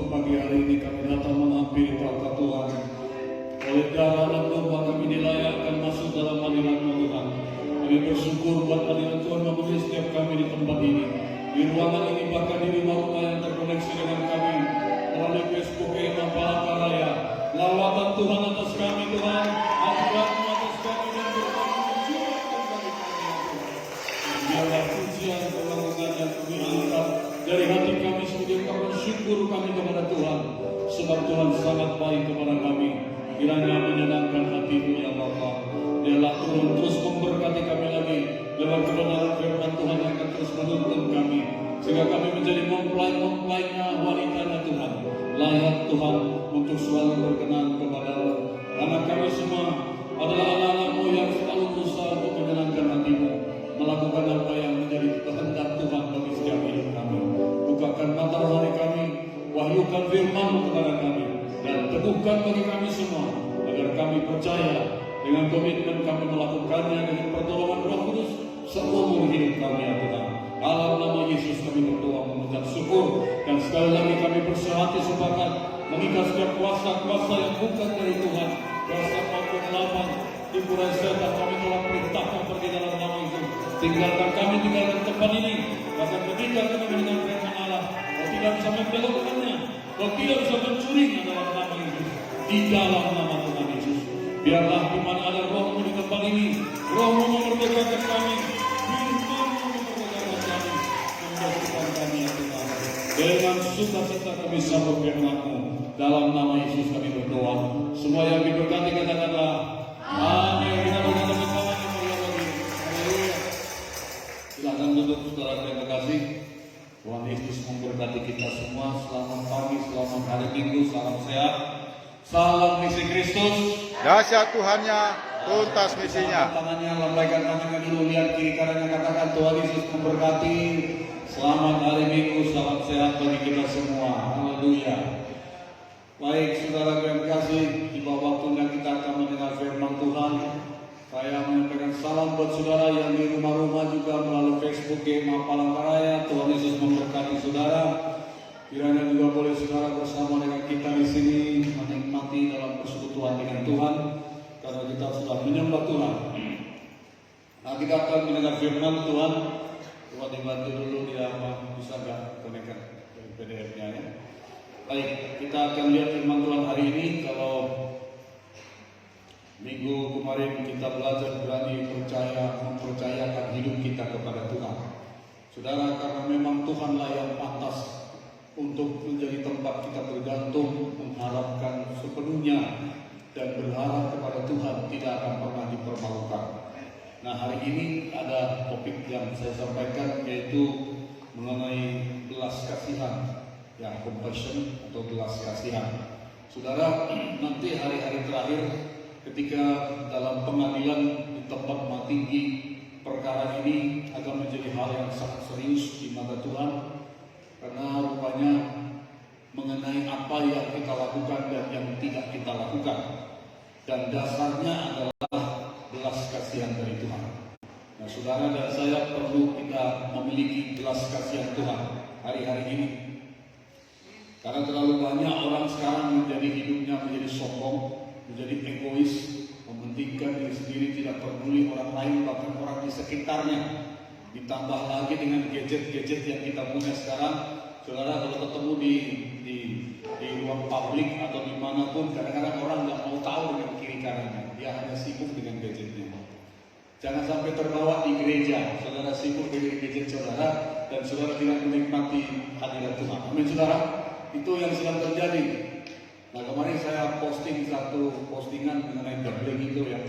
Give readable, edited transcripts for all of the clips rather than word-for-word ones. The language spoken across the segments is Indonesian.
bersyukur pagi hari ini kami datang menghampiri tahta Tuhan. Oleh darah dan tumpah kami dilayakkan masuk dalam hadirat Tuhan. Kami bersyukur buat hadirat Tuhan memenuhi setiap kami di tempat ini, di ruangan ini, bahkan di rumah-rumah yang terkoneksi dengan kami melalui Facebook Ema Palangkaraya. Lawatan Tuhan atas kami Tuhan, anugerah-Mu atas kami dan berkat-Mu bagi kami. Biarlah pujian kemenangan yang kami angkat dari hati kami sebagai ungkapan syukur kami kepada Tuhan, sebab Tuhan sangat baik kepada kami. Kiranya menyenangkan hati-Mu ya Bapa. Biarlah Tuhan terus memberkati kami lagi lewat kebenaran firman Tuhan yang akan terus menuntun kami, sehingga kami menjadi mempelai-mempelainya wanitanya Tuhan, layak Tuhan untuk selalu berkenan kepada-Mu. Karena kami semua adalah anak-anak-Mu yang selalu berusaha untuk menyenangkan hati-Mu, melakukan apa yang menjadi kehendak Tuhan bagi setiap hidup kami. Bukakan mata rohani kami, wahyukan firman-Mu kepada kami, dan teguhkan bagi kami semua, agar kami percaya dengan komitmen kami melakukannya dengan pertolongan Roh Kudus seumur hidup kami ya Tuhan. Dalam nama Yesus kami berdoa mengucap syukur, dan sekali lagi kami bersehati sepakat mengikat setiap kuasa-kuasa yang bukan dari Tuhan, kuasa maupun lawan tipu dan setan. Kami telah perintahkan pergi dalam nama Yesus. Tinggalkan tempat ini, bahkan ketika kami mendengar firman Allah, kau tidak bisa membelokkannya, kau tidak bisa mencurinya dalam nama Yesus. Di dalam nama Tuhan Yesus, biarlah di mana ada Roh-Mu di tempat ini, Roh-Mu memerdekakan kami, firman-Mu memerdekakan kami, membersihkan kami ya Tuhan. Dengan sukacita kami sambut firman-Mu. Dalam nama Yesus kami berdoa. Semua yang diberkati katakanlah amin. Kita berkata bersama yang mulia bagi. Haleluya. Silakan duduk saudara yang terkasih. Tuhan Yesus memberkati kita semua. Selamat pagi, selamat hari Minggu, salam sehat. Salam misi Kristus. Dahsyat Tuhannya, tuntas misinya. Tangannya, lambaikan tangannya dulu, lihat kiri kanannya, katakan Tuhan Yesus memberkati. Selamat hari Minggu, salam sehat bagi kita semua. Haleluya. Baik, saudara yang kasih, di bawah waktunya kita akan mendengar firman Tuhan. Saya menyampaikan salam buat saudara yang di rumah-rumah juga melalui Facebook Ema Palangkaraya. Tuhan Yesus memberkati saudara. Kiranya juga boleh saudara bersama dengan kita di sini menikmati dalam persekutuan dengan Tuhan, karena kita sudah menyembah Tuhan. Nah, kita akan mendengar firman Tuhan. Coba dibantu dulu dia bisa gak konekkan PDF-nya ya. Baik, kita akan lihat firman Tuhan hari ini. Kalau minggu kemarin kita belajar berani mempercayakan hidup kita kepada Tuhan. Saudara, karena memang Tuhanlah yang pantas untuk menjadi tempat kita bergantung, mengharapkan sepenuhnya, dan berharap kepada Tuhan tidak akan pernah dipermalukan. Nah, hari ini ada topik yang saya sampaikan, yaitu mengenai belas kasihan, ya, compassion atau belas kasihan. Saudara, nanti hari-hari terakhir ketika dalam pengadilan di tempat tinggi, perkara ini akan menjadi hal yang sangat serius di mata Tuhan, karena rupanya mengenai apa yang kita lakukan dan yang tidak kita lakukan, dan dasarnya adalah belas kasihan dari Tuhan. Nah, saudara dan saya perlu kita memiliki belas kasihan Tuhan hari-hari ini. Karena terlalu banyak orang sekarang menjadi hidupnya menjadi sombong, menjadi egois, mementingkan diri sendiri, tidak peduli orang lain, bahkan orang di sekitarnya. Ditambah lagi dengan gadget-gadget yang kita punya sekarang, saudara, kalau ketemu di ruang publik atau dimanapun, kadang-kadang orang nggak mau tahu dengan kiri kanannya, dia hanya sibuk dengan gadgetnya. Jangan sampai terbawa di gereja, saudara sibuk dengan gadget saudara, dan saudara tidak menikmati hadirat Tuhan. Amin, saudara. Itu yang sedang terjadi. Nah, kemarin saya posting satu postingan mengenai gambling itu ya.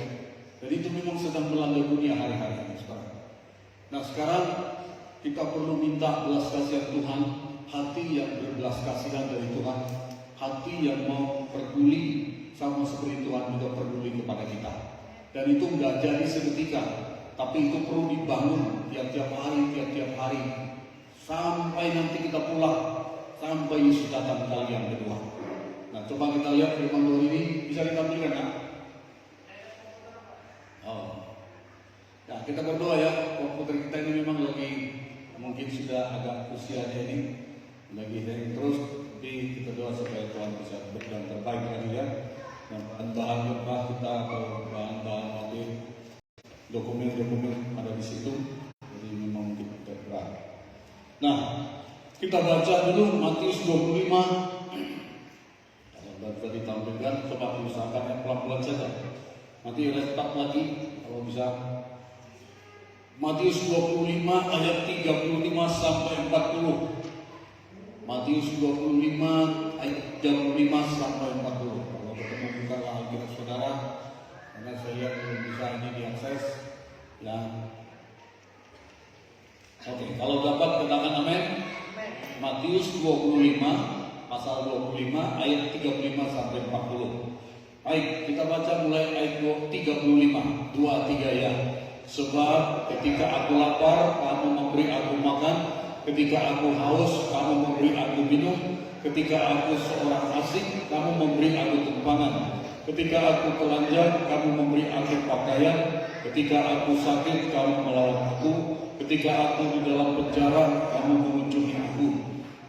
Jadi itu memang sedang melanda dunia hari-hari ini sekarang. Nah, sekarang kita perlu minta belas kasihan Tuhan, hati yang berbelas kasihan dari Tuhan, hati yang mau peduli sama seperti Tuhan juga peduli kepada kita. Dan itu nggak jadi seketika, tapi itu perlu dibangun tiap-tiap hari, sampai nanti kita pulang, sampai Yesus datang kali yang kedua. Nah, coba kita lihat firman Tuhan ini, bisa ditampilkan kan? Oh, nah kita berdoa ya. Putri kita ini memang lagi mungkin sudah agak usianya ini, lagi hang terus, tapi kita doa supaya Tuhan bisa berikan terbaik lagi ya. Dan bahan-bahan lebah kita atau bahan-bahan lagi dokumen-dokumen ada di situ, jadi memang kita berat. Nah, kita baca dulu Matius 25. Kalau bisa ditampilkan, coba usahakan yang pelan-pelan saja. Nanti retak lagi kalau bisa. Matius 25 ayat 35 sampai 40. Matius 25 ayat 35 sampai 40. Kalau ketemu bukalah Alkitab saudara, karena saya lihat belum bisa ini diakses. Ya. Oke, kalau dapat katakan amin. Matius 25 pasal 25 ayat 35 sampai 40. Baik, kita baca mulai ayat 35, 2-3 ya. Sebab ketika aku lapar, kamu memberi aku makan. Ketika aku haus, kamu memberi aku minum. Ketika aku seorang asing, kamu memberi aku tumpangan. Ketika aku telanjang, kamu memberi aku pakaian. Ketika aku sakit, kamu merawat aku. Ketika aku di dalam penjara, kamu mengunjungi aku.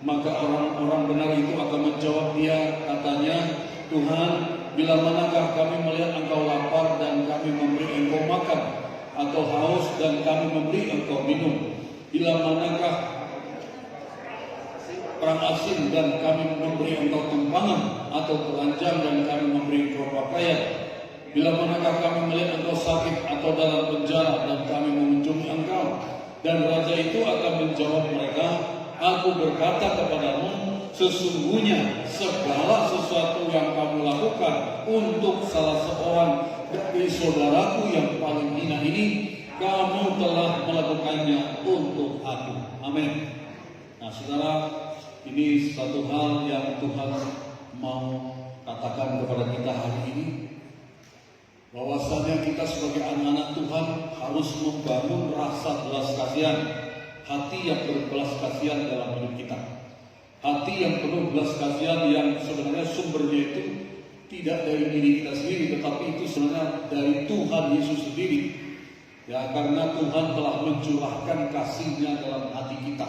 Maka orang-orang benar itu akan menjawab dia, katanya, Tuhan, bila manakah kami melihat engkau lapar dan kami memberi engkau makan, atau haus dan kami memberi engkau minum? Bila manakah perang asing dan kami memberi engkau tumpangan, atau telanjang dan kami memberi engkau pakaian? Bila manakah kami melihat engkau sakit atau dalam penjara dan kami mengunjungi engkau? Dan raja itu akan menjawab mereka, aku berkata kepadamu, sesungguhnya segala sesuatu yang kamu lakukan untuk salah seorang dari saudaraku yang paling hina ini, kamu telah melakukannya untuk aku. Amin. Nah saudara, ini satu hal yang Tuhan mau katakan kepada kita hari ini, bahwasanya kita sebagai anak-anak Tuhan harus membangun rasa belas kasihan, hati yang berbelas kasihan dalam hidup kita. Hati yang penuh belas kasihan yang sebenarnya sumbernya itu tidak dari diri kita sendiri, tetapi itu sebenarnya dari Tuhan Yesus sendiri. Ya, karena Tuhan telah mencurahkan kasih-Nya dalam hati kita.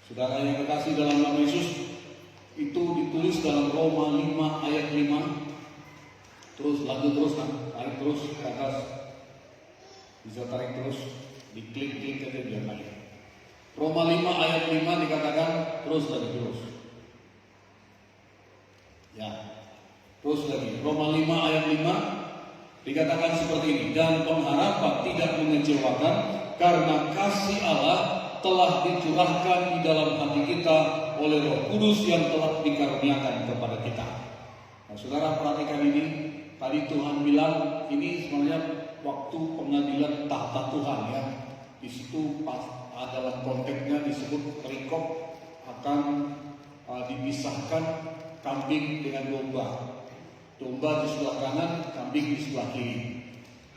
Saudara yang kekasih dalam nama Yesus, itu ditulis dalam Roma 5 ayat 5. Terus lanjut terus kan, tarik terus ke atas, bisa tarik terus, diklik-klik aja biar naik. Roma 5 ayat 5 dikatakan terus lagi terus. Ya, terus lagi. Roma 5 ayat 5 dikatakan seperti ini, dan pengharapan tidak mengecewakan karena kasih Allah telah dicurahkan di dalam hati kita oleh Roh Kudus yang telah dikaruniakan kepada kita. Nah, saudara perhatikan ini. Tadi Tuhan bilang ini sebenarnya waktu pengadilan tahta Tuhan ya. Di situ pas dalam konteksnya disebut perikop akan dipisahkan kambing dengan domba. Domba di sebelah kanan, kambing di sebelah kiri.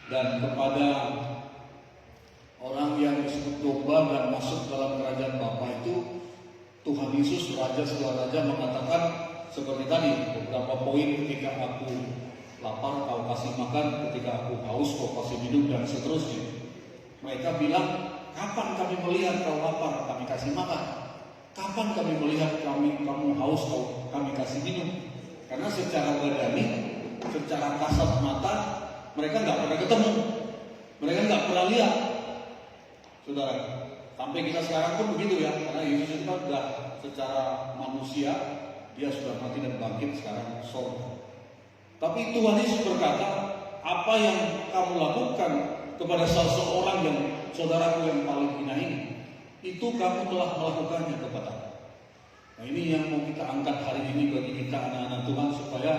Dan kepada orang yang disebut domba dan masuk dalam kerajaan Bapa itu, Tuhan Yesus Raja setelah Raja mengatakan seperti tadi beberapa poin, ketika aku lapar kau kasih makan, ketika aku haus kau kasih minum, dan seterusnya. Mereka bilang, kapan kami melihat kau lapar kami kasih makan? Kapan kami melihat kamu haus kami kasih minum? Karena secara badani, secara kasat mata, mereka nggak pernah ketemu, mereka nggak pernah lihat. Saudara, sampai kita sekarang pun begitu ya, karena Yesus itu sudah secara manusia, dia sudah mati dan bangkit sekarang sorga. Tapi Tuhan Yesus berkata, apa yang kamu lakukan kepada salah seorang yang saudaraku yang paling hina ini, itu kamu telah melakukannya kepada. Nah ini yang mau kita angkat hari ini bagi kita anak-anak Tuhan, supaya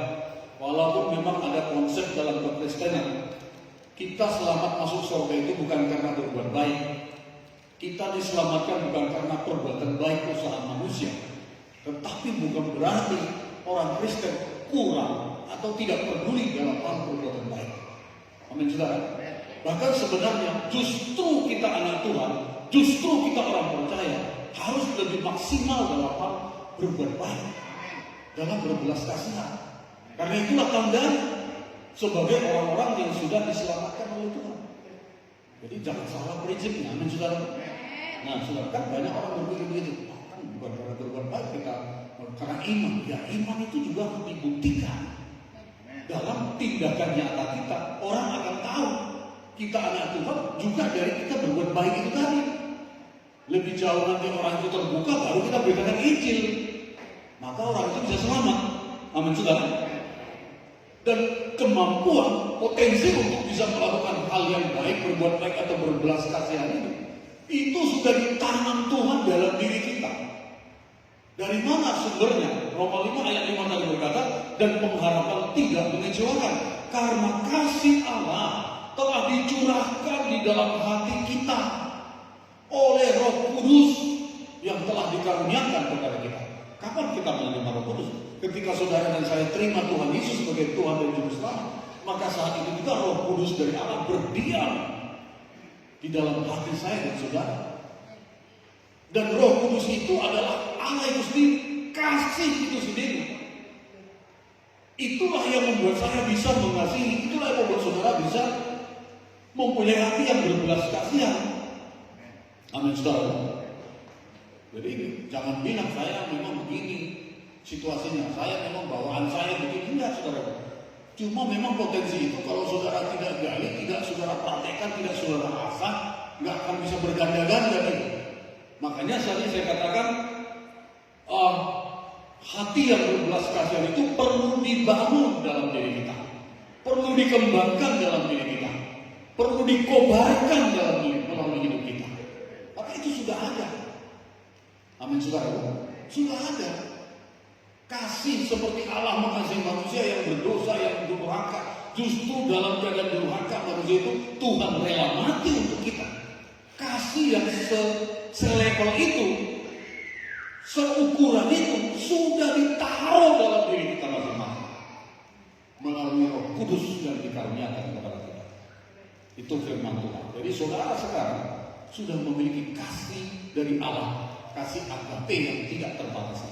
walaupun memang ada konsep dalam kekristenan, kita selamat masuk surga itu bukan karena berbuat baik. Kita diselamatkan bukan karena perbuatan baik usaha manusia, tetapi bukan berarti orang Kristen kurang atau tidak peduli dalam hal perbuatan baik. Amin saudara. Bahkan sebenarnya justru kita anak Tuhan, justru kita orang percaya harus lebih maksimal dalam hal berbuat baik, dalam berbelas kasihan. Karena itulah tanda sebagai orang-orang yang sudah diselamatkan oleh Tuhan. Jadi jangan salah prinsipnya. Amin saudara. Nah saudara, kan banyak orang berpikir begitu, kan bukan karena berbuat iman. Ya iman itu juga harus dibuktikan dalam tindakan nyata kita. Orang akan tahu kita anak Tuhan juga dari kita berbuat baik itu tadi. Lebih jauh nanti orang itu terbuka, baru kita beritakan Injil, maka orang itu bisa selamat. Amin saudara. Dan kemampuan, potensi untuk bisa melakukan hal yang baik, berbuat baik atau berbelas kasihan itu sudah ditanam Tuhan dalam diri kita. Dari mana sumbernya? Roma 5 ayat 5 tadi berkata, dan pengharapan tidak mengecewakan, karena kasih Allah telah dicurahkan di dalam hati kita oleh Roh Kudus yang telah dikaruniakan kepada kita. Kapan kita menerima Roh Kudus? Ketika saudara dan saya terima Tuhan Yesus sebagai Tuhan dan Juru Selamat, maka saat itu juga Roh Kudus dari Allah berdiam di dalam hati saya dan saudara. Dan Roh Kudus itu adalah Allah itu sendiri, kasih itu sendiri. Itulah yang membuat saya bisa mengasihi, itulah yang membuat saudara bisa mempunyai hati yang berbelas kasihan. Amin saudara. Jadi jangan bilang saya memang begini situasinya, saya memang bawaan saya begini, enggak saudara. Cuma memang potensi itu kalau saudara tidak gali, tidak saudara praktekkan, tidak saudara asah, nggak akan bisa berganda-ganda nih. Makanya tadi saya katakan hati yang berbelas kasihan itu perlu dibangun dalam diri kita, perlu dikembangkan dalam diri kita, perlu dikobarkan dalam melalui hidup kita. Maka itu sudah ada. Amin saudara, sudah ada. Kasih seperti Allah mengasihi manusia yang berdosa, yang durhaka. Justru dalam keadaan durhaka manusia itu Tuhan rela mati untuk kita. Kasih yang selevel itu, seukuran itu sudah ditaruh dalam diri kita masing-masing melalui Roh Kudus yang dikaruniakan kepada kita. Itu firman Tuhan. Jadi saudara sekarang sudah memiliki kasih dari Allah, kasih agape yang tidak terbatas.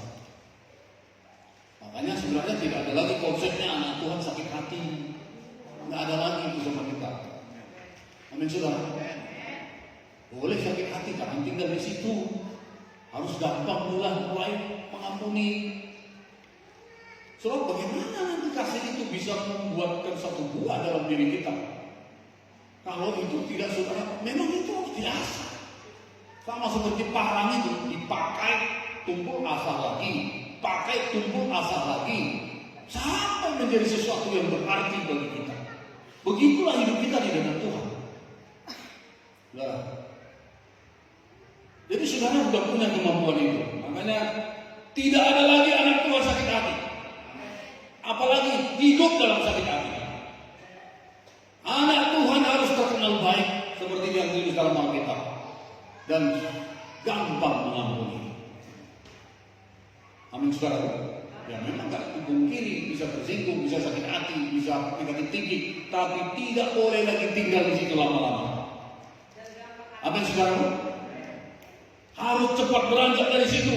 Makanya sebenarnya tidak ada lagi konsepnya anak Tuhan sakit hati. Nggak ada lagi itu sama kita. Amin saudara. Boleh sakit hati, jangan tinggal di situ. Harus gampang mulai mengampuni. Sebab bagaimana nanti kasih itu bisa membuatkan satu buah dalam diri kita? Kalau itu tidak saudara, memang itu harus diasah. Sama seperti parang itu dipakai, tumpul asah lagi, pakai tumpul asah lagi, sampai menjadi sesuatu yang berarti bagi kita. Begitulah hidup kita di dalam Tuhan. Nah, jadi saudara sudah punya kemampuan itu. Makanya tidak ada lagi anak Tuhan sakit hati, apalagi hidup dalam sakit hati. Anak Tuhan harus terkenal baik seperti yang ditulis dalam Alkitab dan gampang mengampuni. Amin saudara. Ya memang gak dipungkiri, bisa tersinggung, bisa sakit hati, bisa penyakit tinggi, tapi tidak boleh lagi tinggal di situ lama-lama. Amin saudara. Harus cepat beranjak dari situ.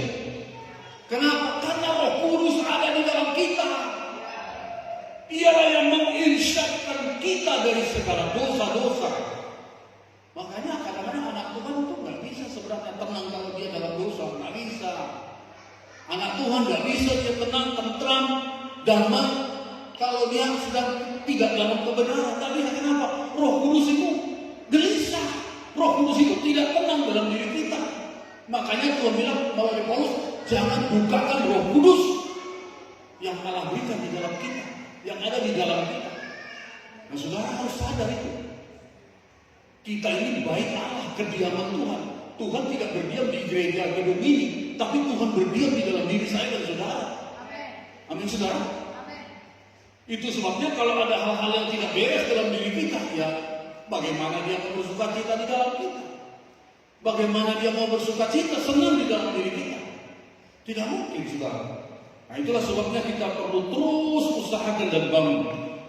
Kenapa? Karena Roh Kudus ada di dalam kita. Dialah yang menginsafkan kita dari segala dosa-dosa. Makanya kadang-kadang anak Tuhan itu nggak bisa sebenarnya tenang kalau dia dalam dosa, nggak bisa. Anak Tuhan nggak bisa dia tenang, tentram, damai kalau dia sedang tidak dalam kebenaran. Tapi kenapa? Roh Kudus itu gelisah. Roh Kudus itu tidak tenang dalam diri kita. Makanya Tuhan bilang melalui Paulus, jangan bukakan Roh Kudus yang Allah berikan di dalam kita, yang ada di dalam kita. Nah, saudara harus sadar itu. Kita ini baik Allah, kediaman Tuhan. Tuhan tidak berdiam di gereja gedung ini, tapi Tuhan berdiam di dalam diri saya dan saudara. Amin saudara. Itu sebabnya kalau ada hal-hal yang tidak beres dalam diri kita, ya bagaimana dia mau bersuka cita di dalam kita? Bagaimana dia mau bersuka cita, senang di dalam diri kita? Tidak mungkin saudara. Nah itulah sebabnya kita perlu terus usahakan dan bangun.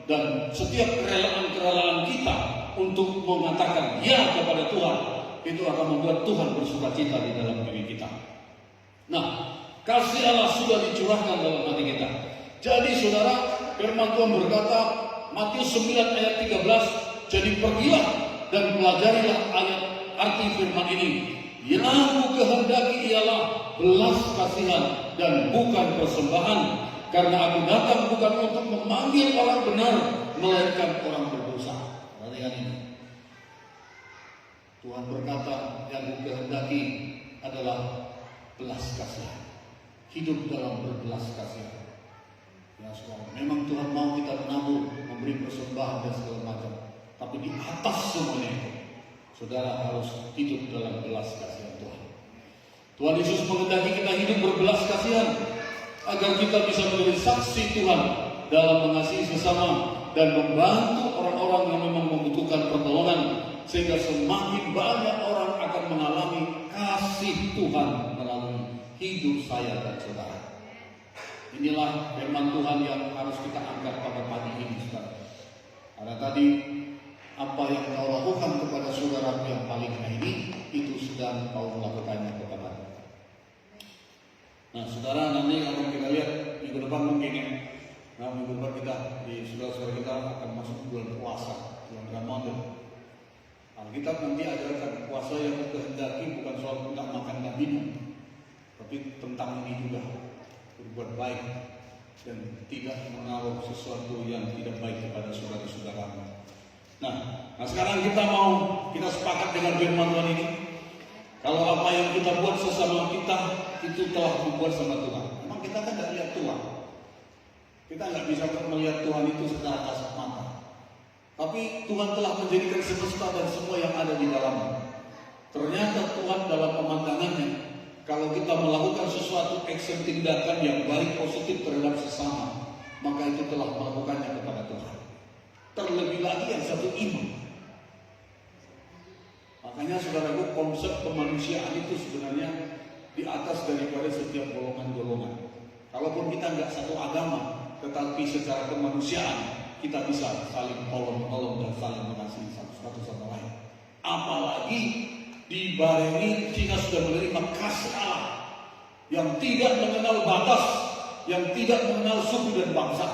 Dan setiap kerelaan kita untuk mengatakan ya kepada Tuhan, itu akan membuat Tuhan bersuka cita di dalam diri kita. Nah, kasih Allah sudah dicurahkan dalam hati kita. Jadi saudara, firman Tuhan berkata, Matius 9 ayat 13, jadi pergilah dan pelajarilah ayat arti firman ini. Yang kukehendaki ialah belas kasihan dan bukan persembahan, karena aku datang bukan untuk memanggil orang benar, melainkan orang berdosa. Perhatikan ini. Tuhan berkata, yang kukehendaki adalah belas kasihan. Hidup dalam berbelas kasihan. Ya saudara, memang Tuhan mau kita menabur, memberi persembahan dan segala macam. Tapi di atas semuanya itu, saudara harus hidup dalam belas kasihan Tuhan. Tuhan Yesus menghendaki kita hidup berbelas kasihan, agar kita bisa menjadi saksi Tuhan dalam mengasihi sesama dan membantu orang-orang yang memang membutuhkan pertolongan, sehingga semakin banyak orang akan mengalami kasih Tuhan melalui hidup saya dan saudara. Inilah firman Tuhan yang harus kita angkat pada pagi ini, saudara. Karena tadi apa yang kau lakukan kepada saudara yang paling ini, itu sedang kau melakukannya kepada. Nah, saudara, nanti kalau kita lihat minggu depan mungkin ya, nah, minggu depan kita di saudara-saudara kita akan masuk bulan puasa, bulan Ramadan. Alkitab nanti ajarkan puasa yang kehendaki bukan soal tidak makan dan minum, tapi tentang ini juga, berbuat baik dan tidak menaruh sesuatu yang tidak baik kepada saudara-saudara. Nah, sekarang kita sepakat dengan firman Tuhan ini. Kalau apa yang kita buat sesama kita itu telah dibuat sama Tuhan. Memang kita kan tidak lihat Tuhan. Kita nggak bisa melihat Tuhan itu secara kasat mata. Tapi Tuhan telah menjadikan semesta dan semua yang ada di dalamnya. Ternyata Tuhan dalam pemandangannya, kalau kita melakukan sesuatu action tindakan yang baik positif terhadap sesama, maka itu telah melakukannya kepada Tuhan. Terlebih lagi yang satu iman. Makanya saudaraku, konsep kemanusiaan itu sebenarnya di atas daripada setiap golongan-golongan. Kalaupun kita nggak satu agama, tetapi secara kemanusiaan kita bisa saling tolong dan saling mengasihi satu sama lain. Apalagi dibarengi kita sudah menerima kasih Allah yang tidak mengenal batas, yang tidak mengenal suku dan bangsa.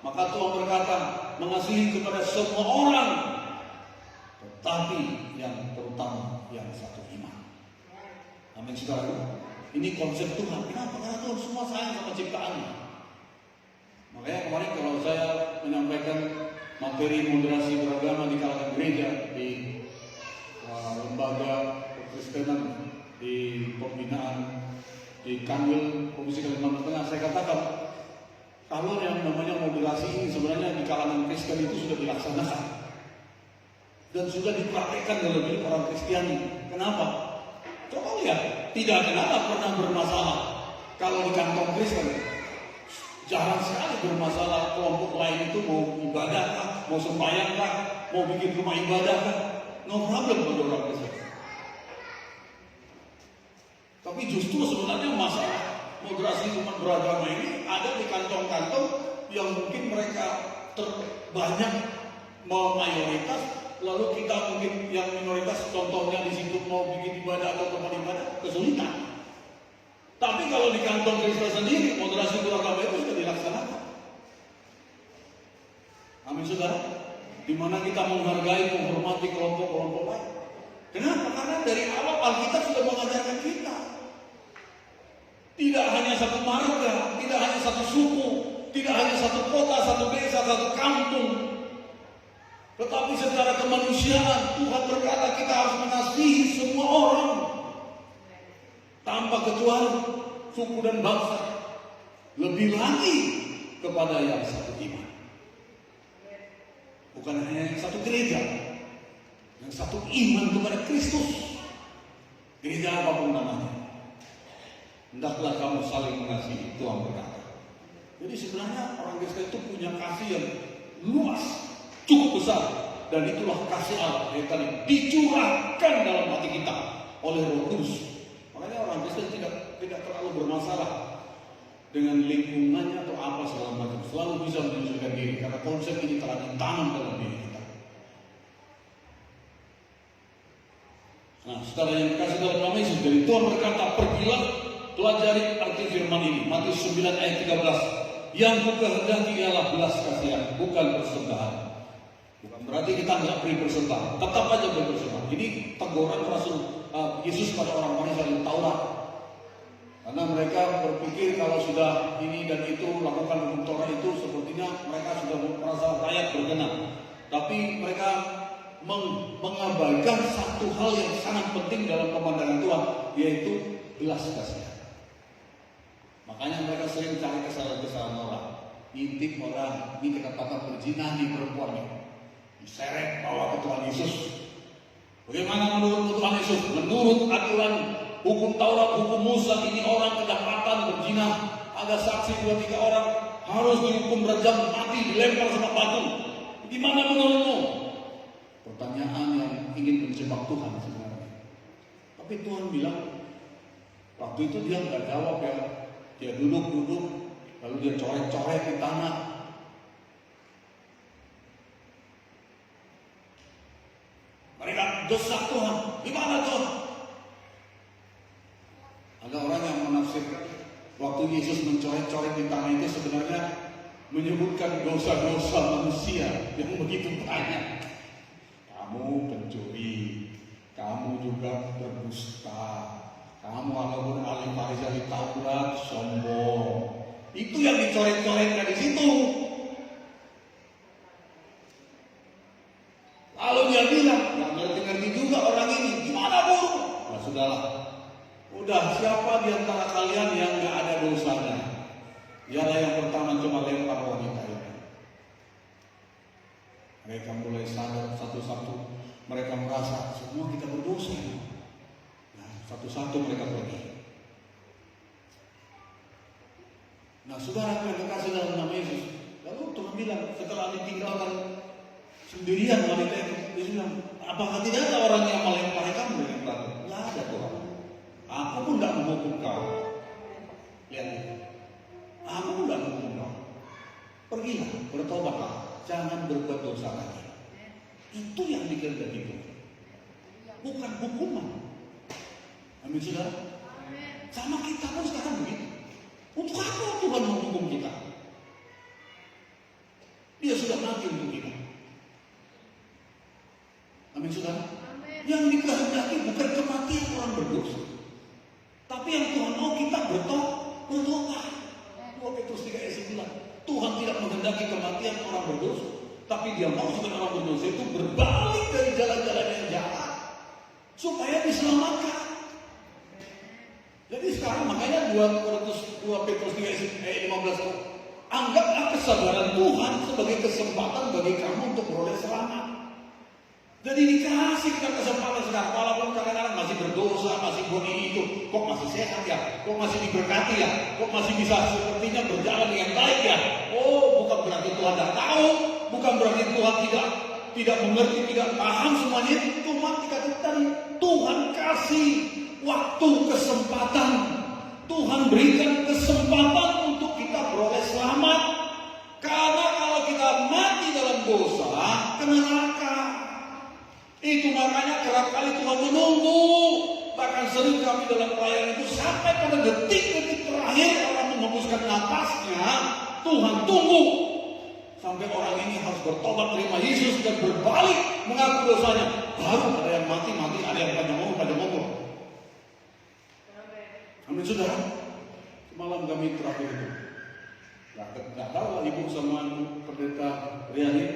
Maka Tuhan berkata, mengasihi kepada semua orang, tetapi yang terutama yang satu iman. Amin, saudara. Ini konsep Tuhan. Kenapa? Karena Tuhan semua sayang sama ciptaannya. Makanya kemarin kalau saya menyampaikan materi moderasi beragama di kalangan gereja di lembaga Kekristenan di pembinaan di Kanwil Provinsi Kalimantan Tengah, saya katakan kalau yang namanya moderasi ini sebenarnya di kalangan Kristen itu sudah dilaksanakan dan sudah dipraktekkan dalam hidup orang Kristiani. Kenapa? Coba lihat, tidak ada pernah bermasalah kalau di kantong Kristen. Jarang sekali bermasalah kelompok lain itu mau ibadah kah, mau sembahyang kah, mau bikin rumah ibadah kah. No problem bagi orang Kristen. Tapi justru sebenarnya masalah moderasi umat beragama ini ada di kantong-kantong yang mungkin mereka terbanyak mayoritas, lalu kita mungkin yang minoritas, contohnya di situ mau bikin ibadah atau tempat ibadah kesulitan. Tapi kalau di kantong Kristen sendiri, moderasi beragama itu sudah dilaksanakan. Amin, saudara. Di mana kita menghargai, menghormati kelompok-kelompok lain. Kenapa? Karena dari awal Alkitab sudah mengajarkan kita. Tidak hanya satu marga, tidak hanya satu suku, tidak hanya satu kota, satu desa, satu kampung. Tetapi secara kemanusiaan, Tuhan berkata kita harus mengasihi semua orang. Tanpa kecuali suku dan bangsa. Lebih lagi kepada yang satu iman. Bukan hanya yang satu gereja, yang satu iman kepada Kristus. Gereja apapun namanya, hendaklah kamu saling mengasihi, Tuhan berkata. Jadi sebenarnya orang Kristen itu punya kasih yang luas, cukup besar, dan itulah kasih Allah yang tadi dicurahkan dalam hati kita oleh Roh Kudus. Makanya orang Kristen tidak terlalu bermasalah dengan lingkungannya atau apa segala macam, selalu bisa menunjukkan diri karena konsep ini telah ditanam dalam diri kita. Nah, saudara yang dikasih dalam nama Yesus, dari Tuhan berkata, pergilah pelajari arti firman ini. Matius 9 ayat 13. Yang kukehendaki ialah belas kasihan, bukan persembahan. Bukan berarti kita nggak beri persembahan, tetap aja beri persembahan. Ini teguran Rasul Yesus pada orang Farisi Taurat. Karena mereka berpikir kalau sudah ini dan itu lakukan hukum Taurat itu sepertinya mereka sudah merasa layak berkenan. Tapi mereka mengabaikan satu hal yang sangat penting dalam pemandangan Tuhan, yaitu belas kasihan. Makanya mereka sering cari kesalahan-kesalahan orang, intip orang, ini kata-kata berzina di perempuannya, diseret bawa ke Tuhan Yesus. Bagaimana menurut Tuhan Yesus? Menurut aturan hukum Taurat, hukum Musa, ini orang kedapatan berzina, ada saksi 2-3 orang, harus dihukum rejam mati, dilempar sama batu. Gimana menurutmu? Pertanyaan yang ingin menjebak Tuhan sebenarnya. Tapi Tuhan bilang, waktu itu dia nggak jawab ya. Dia duduk, lalu dia coret-coret di tanah. Mereka desak Tuhan, gimana Tuhan? Ada orang yang menafsirkan waktu Yesus mencoret-coret di tanah itu sebenarnya menyebutkan dosa-dosa manusia yang begitu banyak. Kamu pencuri, kamu juga berdusta, kamu walaupun ahli Farisi ahli Taurat sombong. Itu yang dicoret-coretkan di situ. Lalu dia bilang, nggak ngerti-ngerti juga orang ini, gimana Bu? Nah sudahlah, udah siapa di antara kalian yang nggak ada dosanya? Dialah yang pertama coba lempar wanita ini. Mereka mulai sadar satu-satu. Mereka merasa semua kita berdosa. Nah, satu-satu mereka pergi. Nah, saudara yang kasih dalam nama Yesus. Lalu Tuhan bilang setelah ditinggalkan sendirian wanita itu, dia bilang, apakah tidak ada orang yang melempari kamu dengan batu? Tidak ada Tuhan. Aku pun tidak menghukum kau. Lihat ini. Aku pun tidak menghukum kau. Pergilah, bertobatlah. Jangan berbuat dosa lagi. Itu yang dikehendaki Tuhan, bukan hukuman. Amin saudara. Sama kita pun sekarang begitu. Untuk apa Tuhan menghukum kita? Dia sudah mati untuk kita. Amin saudara. Yang dikehendaki bukan kematian orang berdosa, tapi yang Tuhan mau kita bertobat. 2 Petrus 3 ayat 9. Tuhan tidak menghendaki kematian orang berdosa, tapi Dia mau supaya orang berdosa itu berbalik dari jalan-jalan yang jahat supaya diselamatkan. Jadi sekarang makanya 2 Petrus 3 ayat 15, anggaplah kesabaran Tuhan sebagai kesempatan bagi kamu untuk beroleh selamat. Jadi dikasih kita kesempatan sekarang, walaupun kadang-kadang masih berdosa, masih buat ini itu, kok masih sehat ya, kok masih diberkati ya, kok masih bisa sepertinya berjalan dengan baik ya. Oh, bukan berarti Tuhan tidak tahu, bukan berarti Tuhan tidak mengerti, tidak paham semuanya. Cuma dikatakan tadi, Tuhan kasih waktu, kesempatan. Tuhan berikan kesempatan untuk kita beroleh selamat. Karena kalau kita mati dalam dosa, kena neraka. Itu makanya kerap kali Tuhan menunggu. Bahkan sering kami dalam pelayanan itu sampai pada detik-detik terakhir orang menghembuskan napasnya, Tuhan tunggu sampai orang ini harus bertobat terima Yesus dan berbalik mengaku dosanya. Baru ada yang mati, ada yang panjang umur. Amin saudara. Semalam kami terakhir itu, nggak tahu ibu sama pendeta Riani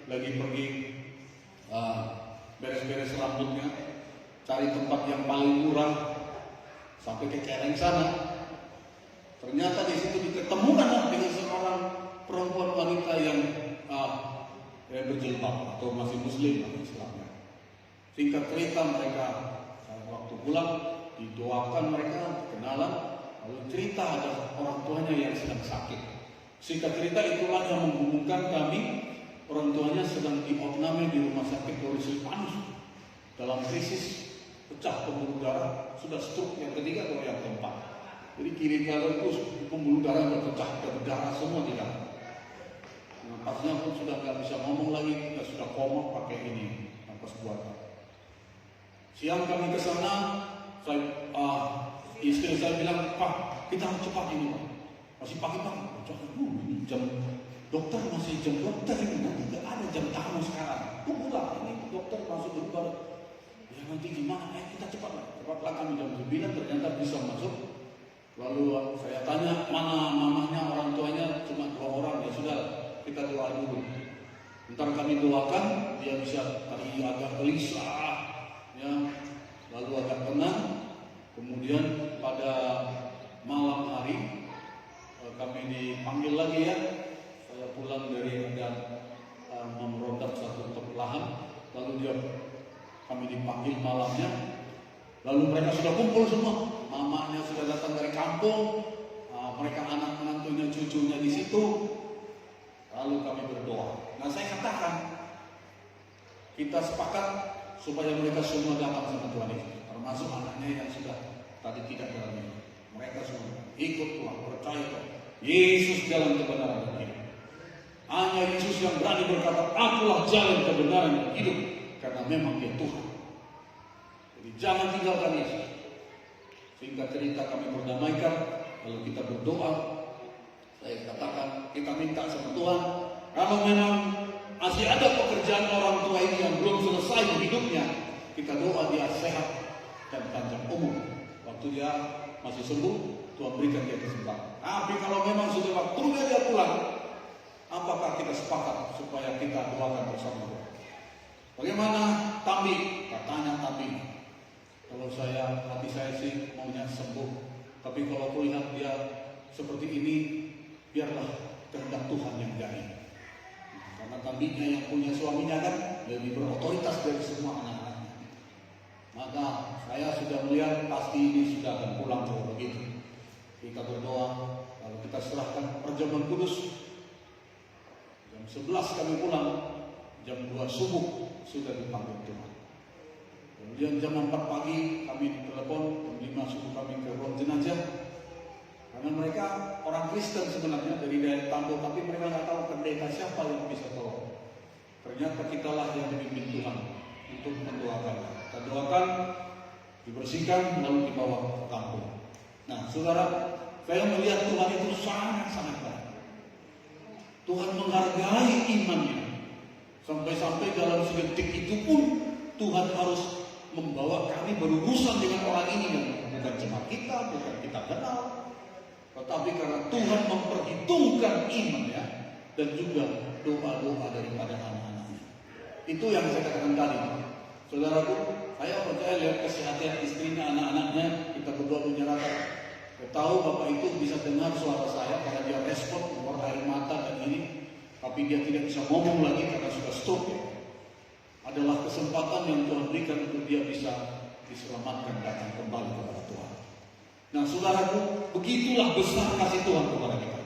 lagi pergi beres-beres rambutnya, cari tempat yang paling murah, sampai ke Kereng sana. Ternyata di situ diketemukan dengan seorang perempuan wanita yang berjilbab atau masih muslim Islamnya. Singkat cerita mereka waktu pulang didoakan mereka kenalan, lalu cerita ada orang tuanya yang sedang sakit. Singkat cerita itulah yang menghubungkan kami. Orang tuanya sedang diopname di rumah sakit Polri Silvanus dalam krisis pecah pembuluh darah, sudah stroke yang ketiga atau yang keempat. Jadi kiri kanan itu pembuluh darah berpecah, berdarah semua di dalam. Napasnya pun sudah nggak bisa ngomong lagi, sudah koma pakai ini napas buatan. Siang kami ke sana, istri saya bilang, Pak, kita harus cepat ini Pak. Masih pagi-pagi, ini jam dokter masih jam dokter ini, nanti nggak ada jam tamu sekarang. Tunggulah, ini dokter masuk dulu baru. Ya nanti gimana? Kita cepatlah kami jam 9 ternyata bisa masuk. Lalu saya tanya mana mamahnya, orang tuanya, cuma 2 orang. Ya sudah, kita doa dulu. Ntar kami doakan, dia bisa tadi agak gelisah, ya, lalu agak tenang. Kemudian pada malam hari kami dipanggil lagi ya. Saya pulang dari ada memerodam satu lahan, lalu kami dipanggil malamnya. Lalu mereka sudah kumpul semua, mamanya sudah datang dari kampung, mereka anak menantunya, cucunya di situ. Lalu kami berdoa. Nah saya katakan, kita sepakat supaya mereka semua datang sama Tuhan Yesus, termasuk anaknya yang sudah tadi tidak dalam ini. Mereka semua ikut Tuhan, percaya Tuhan. Yesus jalan kebenaran dan hidup. Hanya Yesus yang berani berkata, akulah jalan kebenaran dan hidup, karena memang Dia Tuhan. Jadi jangan tinggalkan Yesus. Singkat cerita kami berdamaikan, lalu kita berdoa. Saya katakan, kita minta sama Tuhan, kalau memang masih ada pekerjaan orang tua ini yang belum selesai hidupnya, kita doa dia sehat dan panjang umur. Waktu dia masih sembuh, Tuhan berikan dia kesempatan. Tapi kalau memang sudah waktunya dia pulang, apakah kita sepakat supaya kita doakan bersama Tuhan? Bagaimana Tambi? Katanya Tambi, kalau hati saya sih maunya sembuh, tapi kalau kulihat dia seperti ini, biarlah kehendak Tuhan yang jadi. Karena Tambinya yang punya suaminya kan lebih berotoritas dari semua anak-anaknya. Maka saya sudah melihat pasti ini sudah akan pulang kalau begitu. Kita berdoa, lalu kita serahkan perjamuan kudus. Jam 11 kami pulang, jam 2 subuh sudah dipanggil Tuhan. Kemudian jam 4 pagi kami telepon, jam 5 subuh kami ke ruang jenazah. Karena mereka orang Kristen sebenarnya dari daerah Tambo, tapi mereka nggak tahu pendeta siapa yang bisa tolong. Ternyata kitalah yang dipimpin Tuhan untuk mendoakan. Kita doakan, dibersihkan, lalu dibawa ke kampung. Nah, saudara, saya melihat Tuhan itu sangat-sangat baik. Tuhan menghargai imannya. Sampai-sampai dalam sedetik itu pun Tuhan harus membawa kami berurusan dengan orang ini yang bukan cuma kita, bukan kita kenal. Tetapi karena Tuhan memperhitungkan iman ya, dan juga doa-doa daripada anak-anaknya. Itu yang saya katakan tadi. Saudaraku, saya percaya lihat kesehatan istrinya, anak-anaknya, kita berdua menyerahkan. Saya tahu Bapak itu bisa dengar suara saya karena dia respon, keluar air mata dan ini. Tapi dia tidak bisa ngomong lagi karena sudah stroke ya. Adalah kesempatan yang Tuhan berikan untuk dia bisa diselamatkan datang kembali kepada Tuhan. Nah saudaraku, begitulah besar kasih Tuhan kepada kita.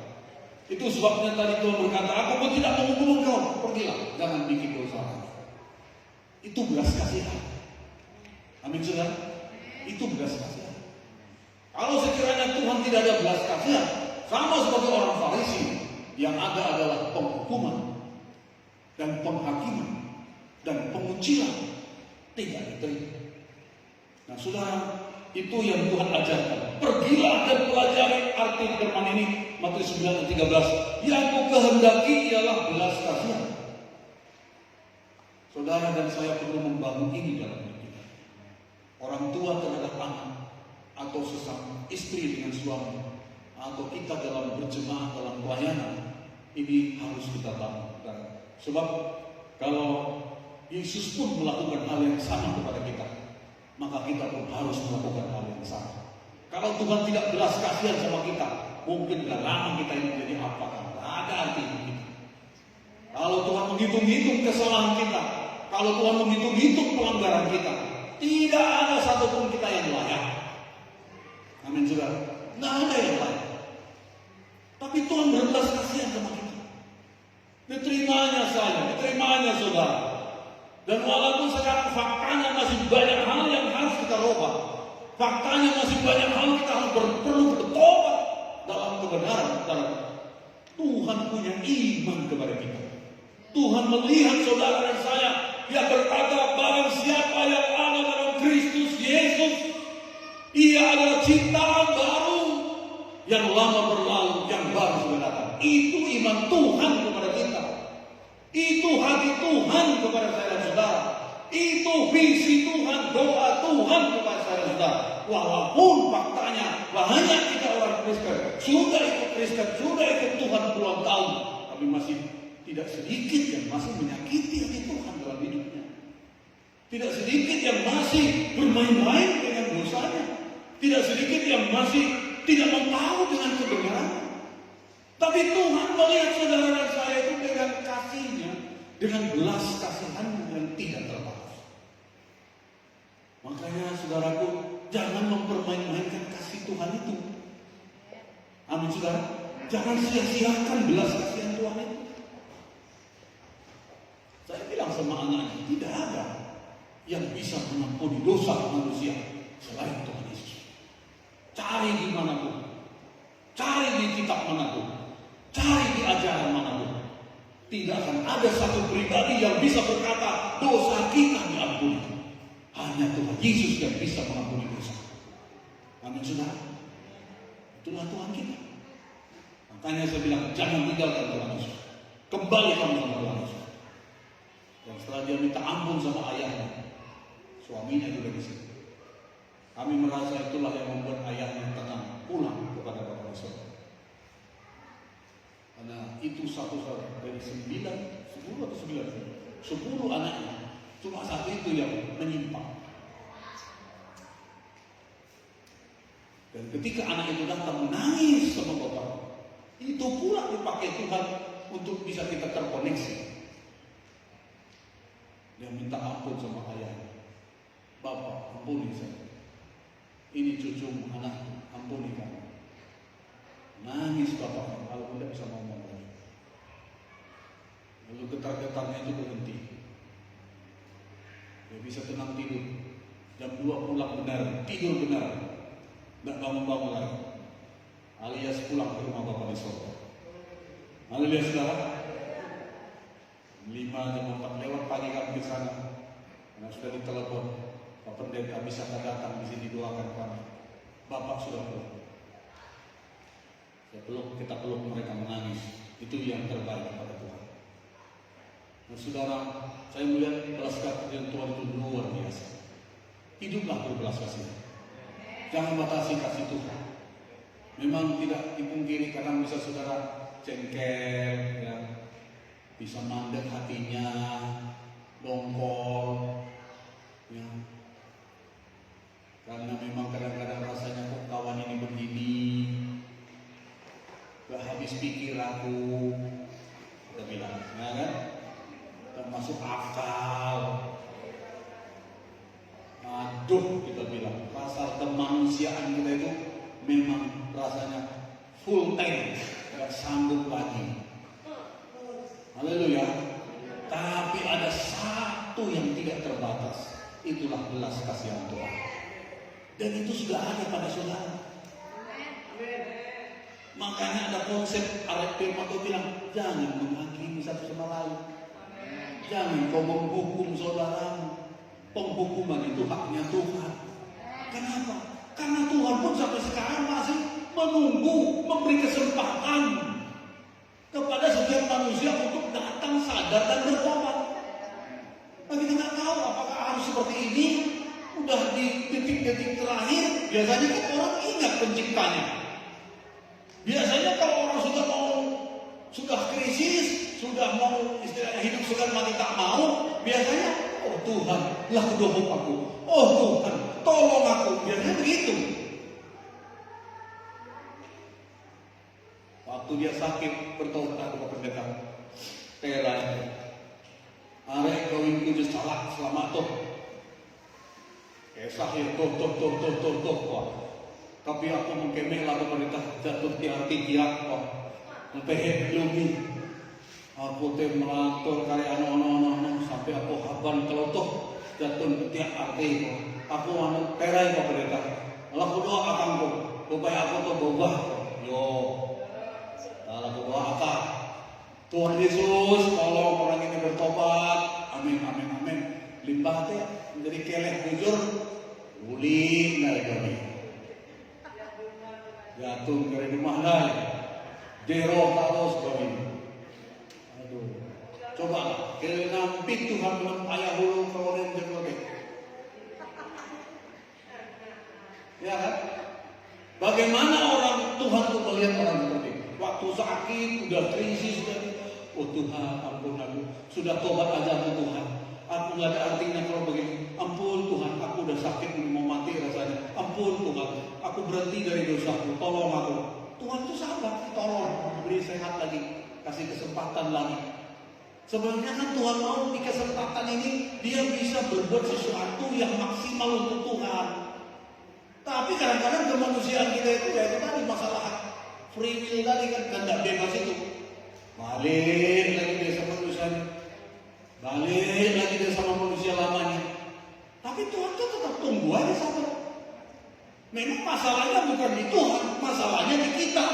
Itu sebabnya tadi Tuhan berkata, aku pun tidak menghukum engkau, pergilah, jangan bikin dosa lagi. Itu belas kasihan. Amin saudara. Itu belas kasihan. Kalau sekiranya Tuhan tidak ada belas kasihan, sama seperti orang Farisi, yang ada adalah penghukuman dan penghakiman dan pengucilan, tidak diterima. Nah saudara, itu yang Tuhan ajarkan. Pergilah dan pelajari arti firman ini, Matius 9:13. Yang ku kehendaki ialah belas kasihan. Saudara dan saya perlu membangun ini dalam hidup kita. Orang tua terhadap anak, atau sesama istri dengan suami, atau kita dalam berjemaah dalam pelayanan, ini harus kita bangun. Sebab kalau Yesus pun melakukan hal yang sama kepada kita, maka kita pun harus melakukan hal yang sama. Kalau Tuhan tidak belas kasihan sama kita, mungkin gak lama kita ini menjadi apa kan? Gak ada artinya kita. Kalau Tuhan menghitung-hitung kesalahan kita, kalau Tuhan menghitung-hitung pelanggaran kita, tidak ada satupun kita yang layak. Amin saudara. Nggak ada yang layak. Tapi Tuhan berbelas kasihan sama kita. Diterimanya saya, diterimanya saudara. Dan walaupun sekarang faktanya masih banyak hal yang harus kita rubah, faktanya masih banyak hal kita harus perlu bertobat dalam kebenaran. Tuhan punya iman kepada kita. Tuhan melihat saudara dan saya, Dia berkata, barang siapa yang ada dalam Kristus Yesus, ia adalah ciptaan baru, yang lama berlalu, yang baru sudah datang. Itu iman Tuhan kepada kita. Itu hati Tuhan kepada saya dan saudara. Itu visi Tuhan, doa Tuhan kepada saya saudara. Walaupun faktanya banyak kita orang Kristen sudah ikut Kristen, sudah ikut Tuhan puluhan tahun, tapi masih tidak sedikit yang masih menyakiti hati Tuhan dalam hidupnya. Tidak sedikit yang masih bermain-main dengan dosanya. Tidak sedikit yang masih tidak mau tahu dengan kebenaran. Tapi Tuhan melihat saudara dan saya itu dengan kasih-Nya, dengan belas kasihan yang tidak terbatas. Makanya saudaraku, jangan mempermain-mainkan kasih Tuhan itu. Amin saudara. Jangan sia-siakan belas kasihan Tuhan itu. Saya bilang sama anaknya, tidak ada yang bisa mengampuni dosa manusia selain Tuhan Yesus. Cari di manapun, cari di kitab manapun, cari di ajaran manapun, tidak akan ada satu pribadi yang bisa berkata dosa kita diampuni. Hanya Tuhan Yesus yang bisa mengampuni dosa. Amin saudara. Itulah Tuhan kita. Makanya saya bilang jangan tinggalkan Tuhan Yesus. Kembali kamu sama Tuhan Yesus. Dan setelah dia minta ampun sama ayahnya, suaminya juga di sini. Kami merasa itulah yang membuat ayahnya tenang pulang kepada Bapak Yesus. Karena itu satu dari 10 anaknya, cuma satu itu yang menyimpang. Dan ketika anak itu datang menangis sama bapak, itu pula dipakai Tuhan untuk bisa kita terkoneksi. Dia minta ampun sama ayahnya. Bapak, ampuni saya. Ini cucu anakku, ampuni kamu. Nangis bapak, kalau tidak bisa ngomong lagi. Lalu getar-getarnya itu berhenti. Dia bisa tenang tidur. Jam 2 pulang benar, tidur benar. Tidak bangun-bangun lagi. Alias pulang ke rumah bapak di Solo. Haleluya saudara. 5 jam 4 lewat pagi kami ke sana. Karena sudah ditelepon, Pak Pendeta bisa datang di sini doakan kami. Bapak sudah pulang. Kita peluk mereka menangis. Itu yang terbaik kepada Tuhan. Nah saudara, saya melihat belas kasihan Tuhan itu luar biasa. Hiduplah berbelas kasihan. Jangan batasi kasih Tuhan. Memang tidak dipungkiri kadang bisa saudara cengkel, ya, bisa mandek hatinya, dongkol, ya. Karena memang kadang-kadang rasanya kok kawan ini begini. Gak habis pikir aku, kita bilang, ya kan? Gak masuk akal. Aduh, kita bilang, rasa kemanusiaan kita itu memang rasanya full tank, gak sanggup lagi. Haleluya. Tapi ada satu yang tidak terbatas, itulah belas kasihan Tuhan. Dan itu sudah ada pada saudara. Makanya ada konsep Arif Firmanto bilang, jangan menghakimi satu sama lain. Jangan kau menghukum saudaramu. Penghukuman itu haknya Tuhan. Kenapa? Karena Tuhan pun sampai sekarang masih menunggu, memberi kesempatan kepada setiap manusia untuk datang sadar dan bertobat. Tapi kita nggak tahu apakah harus seperti ini. Udah di detik-detik terakhir, biasanya kan orang ingat penciptanya. Biasanya kalau orang sudah krisis, sudah mau istilahnya hidup sudah mati tak mau, biasanya oh Tuhan, lah dohop aku. Oh Tuhan, tolong aku. Biasanya begitu. Waktu dia sakit bertobat aku ke pendeta. Terai. Arek kawin kudus salah selamat tuh. Esah ya toh. Tapi aku mengkemelah pemerintah jatuh di hati dia kok. Mempehe lagi. Aku teh melator karya ano sampai aku haban kelotok jatuh di hati kok. Aku anu terai kok pemerintah. Kalau aku doa akan kok. Supaya aku tuh berubah. Yo. Kalau aku doa apa? Tuhan Yesus tolong orang ini bertobat. Amin. Limbah teh menjadi keleh bujur. Uli dari kami. Jatuh dari rumah lain. Dero terus kami. Aduh. Coba kira nampik Tuhan menempaya hulu kawanan jagoke. Ya kan? Bagaimana orang Tuhan tuh melihat orang seperti itu? Waktu sakit, udah krisis, oh Tuhan, ampun aku. Sudah tobat aja aku Tuhan. Aku nggak ada artinya kalau begini. Ampun Tuhan, aku udah sakit mau mati rasanya. Ampun Tuhan, aku berhenti dari dosaku. Tolong aku. Tuhan tuh sabar, tolong beri sehat lagi, kasih kesempatan lagi. Sebenarnya kan Tuhan mau di kesempatan ini dia bisa berbuat sesuatu yang maksimal untuk Tuhan. Tapi kadang-kadang kemanusiaan kita itu ya itu tadi masalah free will tadi kan tidak bebas itu. Balik lagi dia sama manusianya, balik lagi dia sama manusia lamanya. Tapi Tuhan tuh tetap tunggu aja sabar. Memang masalahnya bukan di Tuhan, masalahnya di kita.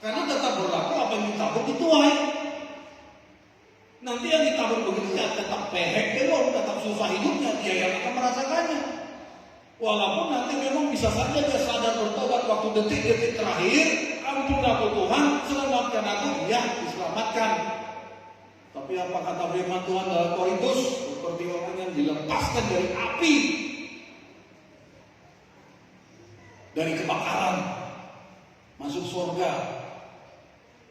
Karena tetap berlaku apa yang ditabur dituai. Nanti yang ditabur begitu ya tetap pehek belum, tetap susah hidupnya, dia yang akan merasakannya. Walaupun nanti memang bisa saja dia sadar bertobat waktu detik-detik terakhir, ampun aku Tuhan, selamatkan aku, ya diselamatkan. Tapi apa kata firman Tuhan dalam Korintus, seperti orang yang dilepaskan dari api, dari kebakaran, masuk surga,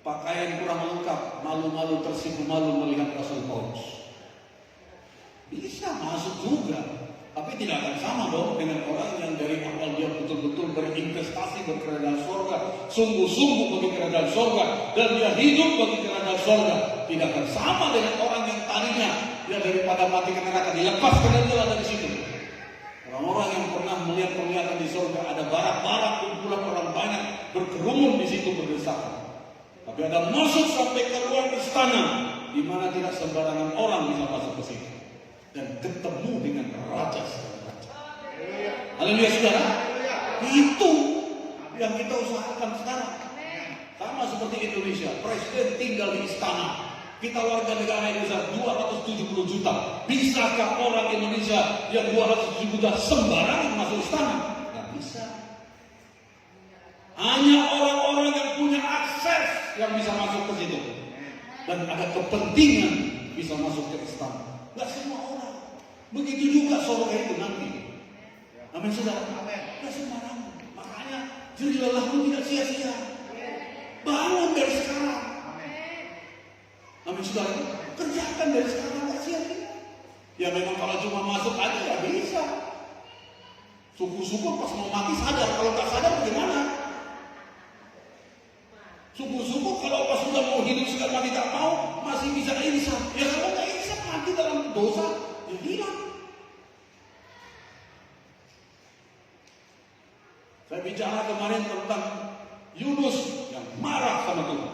pakaian kurang lengkap, malu-malu tersipu malu melihat Rasul Paulus. Bisa masuk juga. Tapi tidak akan sama dong dengan orang yang dari awal dia betul-betul berinvestasi berkerajaan surga, sungguh-sungguh bagi kerajaan surga, dan dia hidup bagi kerajaan surga. Tidak akan sama dengan orang yang tadinya dia daripada mati ke neraka dilepaskan aja lah dari situ. Orang-orang yang pernah melihat penglihatan di surga ada barak-barak kumpulan orang banyak berkerumun di situ berdesakan. Tapi ada masuk sampai ke ruang istana di mana tidak sembarangan orang bisa masuk ke situ. Dan ketemu dengan raja segala raja. Haleluya saudara. Itu yang kita usahakan sekarang. Sama seperti Indonesia, presiden tinggal di istana. Kita warga negara Indonesia 270 juta. Bisakah orang Indonesia yang 270 juta sembarangan masuk istana? Tidak bisa. Hanya orang-orang yang punya akses yang bisa masuk ke situ. Dan ada kepentingan bisa masuk ke istana. Tidak semua orang. Begitu juga surga itu nanti. Amin saudara. Tidak sembarangan. Makanya jerih lelahmu tidak sia-sia. Bangun dari sekarang. Amin saudara. Kerjakan dari sekarang, tidak sia-sia. Ya memang kalau cuma masuk aja ya bisa. Syukur-syukur pas mau mati sadar. Kalau tak sadar bagaimana? Syukur-syukur kalau pas sudah mau hidup sekarang mati tak mau masih bisa insaf. Ya kalau tak insaf mati dalam dosa ya hilang. Saya bicara kemarin tentang Yunus yang marah sama Tuhan.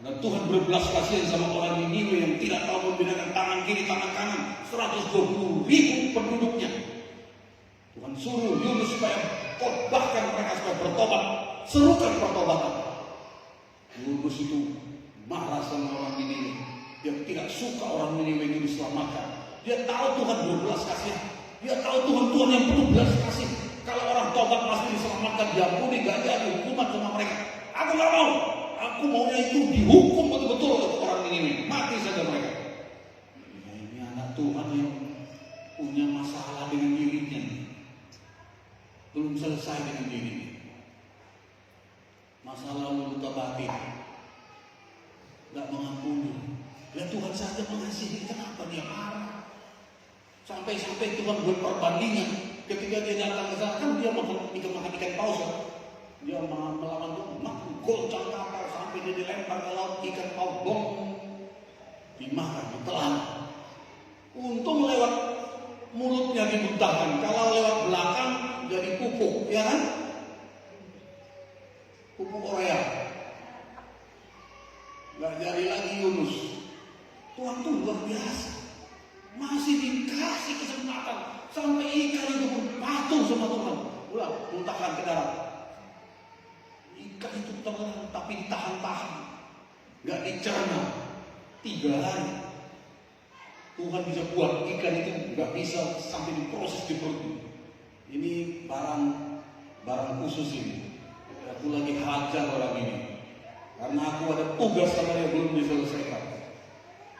Dan Tuhan berbelas kasihan sama orang Niniwe yang tidak tahu membedakan tangan kiri tangan kanan. 120.000 penduduknya. Tuhan suruh Yunus supaya khotbahkan mereka supaya bertobat. Serukan pertobatan. Yunus itu marah sama orang Niniwe. Dia tidak suka orang Niniwe itu diselamatkan. Dia tahu Tuhan berbelas kasihan. Dia tahu Tuhan yang penuh belas kasih. Kalau orang tobat pasti diselamatkan, diampuni, gak ada hukuman sama mereka. Aku gak mau. Aku maunya itu dihukum betul-betul oleh orang Niniwe. Mati saja mereka. Ya, ini anak Tuhan yang punya masalah dengan dirinya. Belum selesai dengan dirinya. Masalah luka batin. Gak mengampuni. Ya Tuhan saja mengasihi. Kenapa dia marah? Sampai-sampai Tuhan berperbandingan. Ketika dia datang ke sana, kan dia makan ikan paus. Dia melawan Tuhan, goncang kapal sampai dia dilempar ke laut, ikan paus bom dimakan, ditelan. Untung lewat mulutnya dimuntahkan. Kalau lewat belakang jadi pupuk, ya kan? Pupuk Korea. Gak jadi lagi Yunus. Tuhan tuh luar biasa. Masih dikasih kesempatan sampai ikan itu pun patuh sama Tuhan. Udah muntahkan ke darat. Ikan itu telan tapi ditahan-tahan, nggak dicerna. 3 hari Tuhan bisa buat ikan itu nggak bisa sampai diproses di perut. Ini barang khusus ini. Aku lagi hajar orang ini karena aku ada tugas sama dia belum diselesaikan.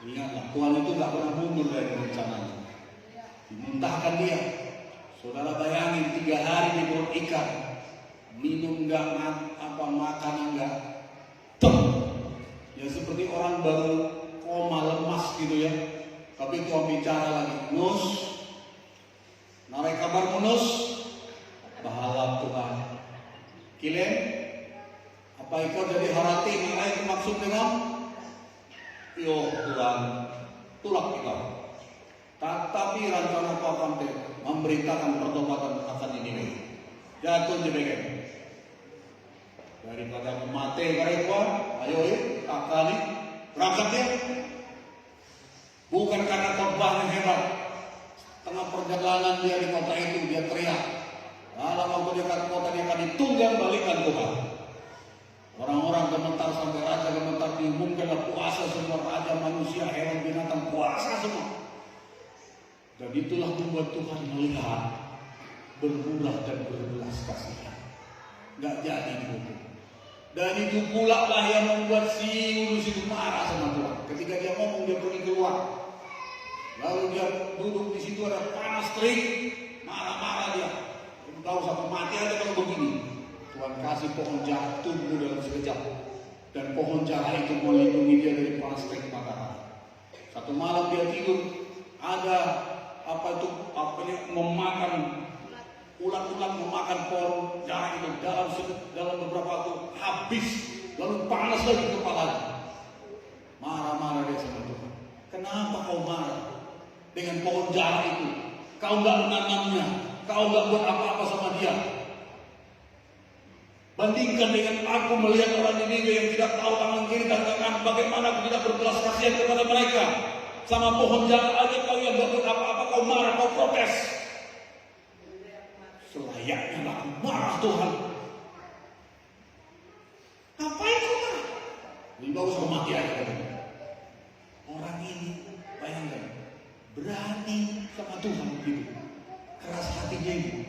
Ingatlah, Tuhan itu gak pernah mundur dari rencananya. Dimuntahkan dia. Saudara bayangin 3 hari di perut ikan, minum gak, makanan gak, ya seperti orang baru koma lemas gitu ya. Tapi Tuhan bicara lagi, Nus, narai kabar Nus, bahalap Tuhan. Kilen, apa ikut jadi harati, narai itu maksud dengan? Yo Tuhan, tulak kita. Tetapi rencana kau akan memberitakan pertobatan akan ini. Jatuh jebeken. Daripada mati karena Tuhan, ayo kakak nih, berangkat ya. Bukan karena khotbah yang hebat. Tengah perjalanan dia di kota itu, dia teriak. Dalam waktu dekat kota dia akan ditunggang balikan Tuhan. Orang-orang gemetar sampai raja gemetar, diumumkanlah puasa semua, raja, manusia, hewan, binatang, puasa semua. Dan itulah membuat Tuhan melihat, bermurah dan berbelas kasihan. Gak jadi dihukum. Dan itu pula lah yang membuat si Yunus itu marah sama Tuhan. Ketika dia ngomong, dia pergi keluar. Lalu dia duduk di situ, ada panas terik, marah-marah dia. Tahu sampai mati aja kalau begini. Tuhan kasih pohon jara tumbuh dalam sekejap, dan pohon jara itu melindungi dia dari panas terik matahari. Satu malam dia tidur, ada memakan ulat-ulat memakan pohon jara itu dalam beberapa waktu habis, lalu panas lagi kepalanya. Marah-marah dia sama Tuhan. Kenapa kau marah dengan pohon jara itu? Kau nggak menanamnya, kau nggak buat apa-apa sama dia. Bandingkan dengan aku melihat orang ini yang tidak tahu tangan kiri dan kanan, bagaimana aku tidak berbelas kasihan kepada mereka. Sama pohon jara aja kau yang gak buat apa-apa, kau marah, kau protes. Selayaknya aku marah Tuhan. Ngapain kau marah? Lebih bagus kau mati aja. Orang ini, bayangkan, berani sama Tuhan gitu, keras hatinya itu.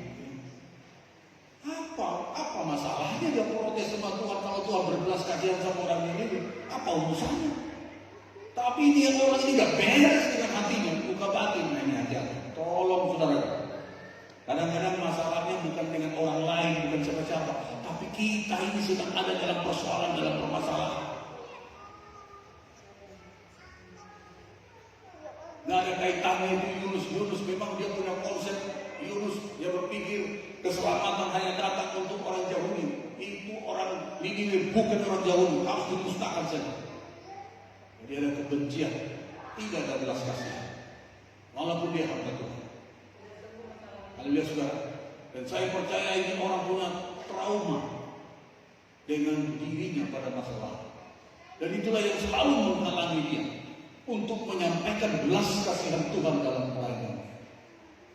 Apa masalahnya dia protes sama Tuhan kalau Tuhan berbelas kasihan sama orang ini? Apa urusannya? Tapi dia orang ini gak beres dengan hatinya, buka batin. Nah ini hati-hati. Tolong saudara. Kadang-kadang masalahnya bukan dengan orang lain, bukan siapa-siapa, tapi kita ini sedang ada dalam persoalan, dalam permasalahan. Gak ada kaitannya itu Yunus memang dia punya konsep. Yunus dia berpikir keselamatan hanya datang untuk orang Yahudi. Itu orang Niniwe bukan orang Yahudi, harus dimusnahkan saja. Jadi ada kebencian, tidak ada belas kasihan. Walaupun dia hamba Tuhan. Haleluya saudara. Dan saya percaya ini orang punya trauma dengan dirinya pada masa lalu. Dan itulah yang selalu menghalangi dia untuk menyampaikan belas kasihan Tuhan dalam pelayanannya.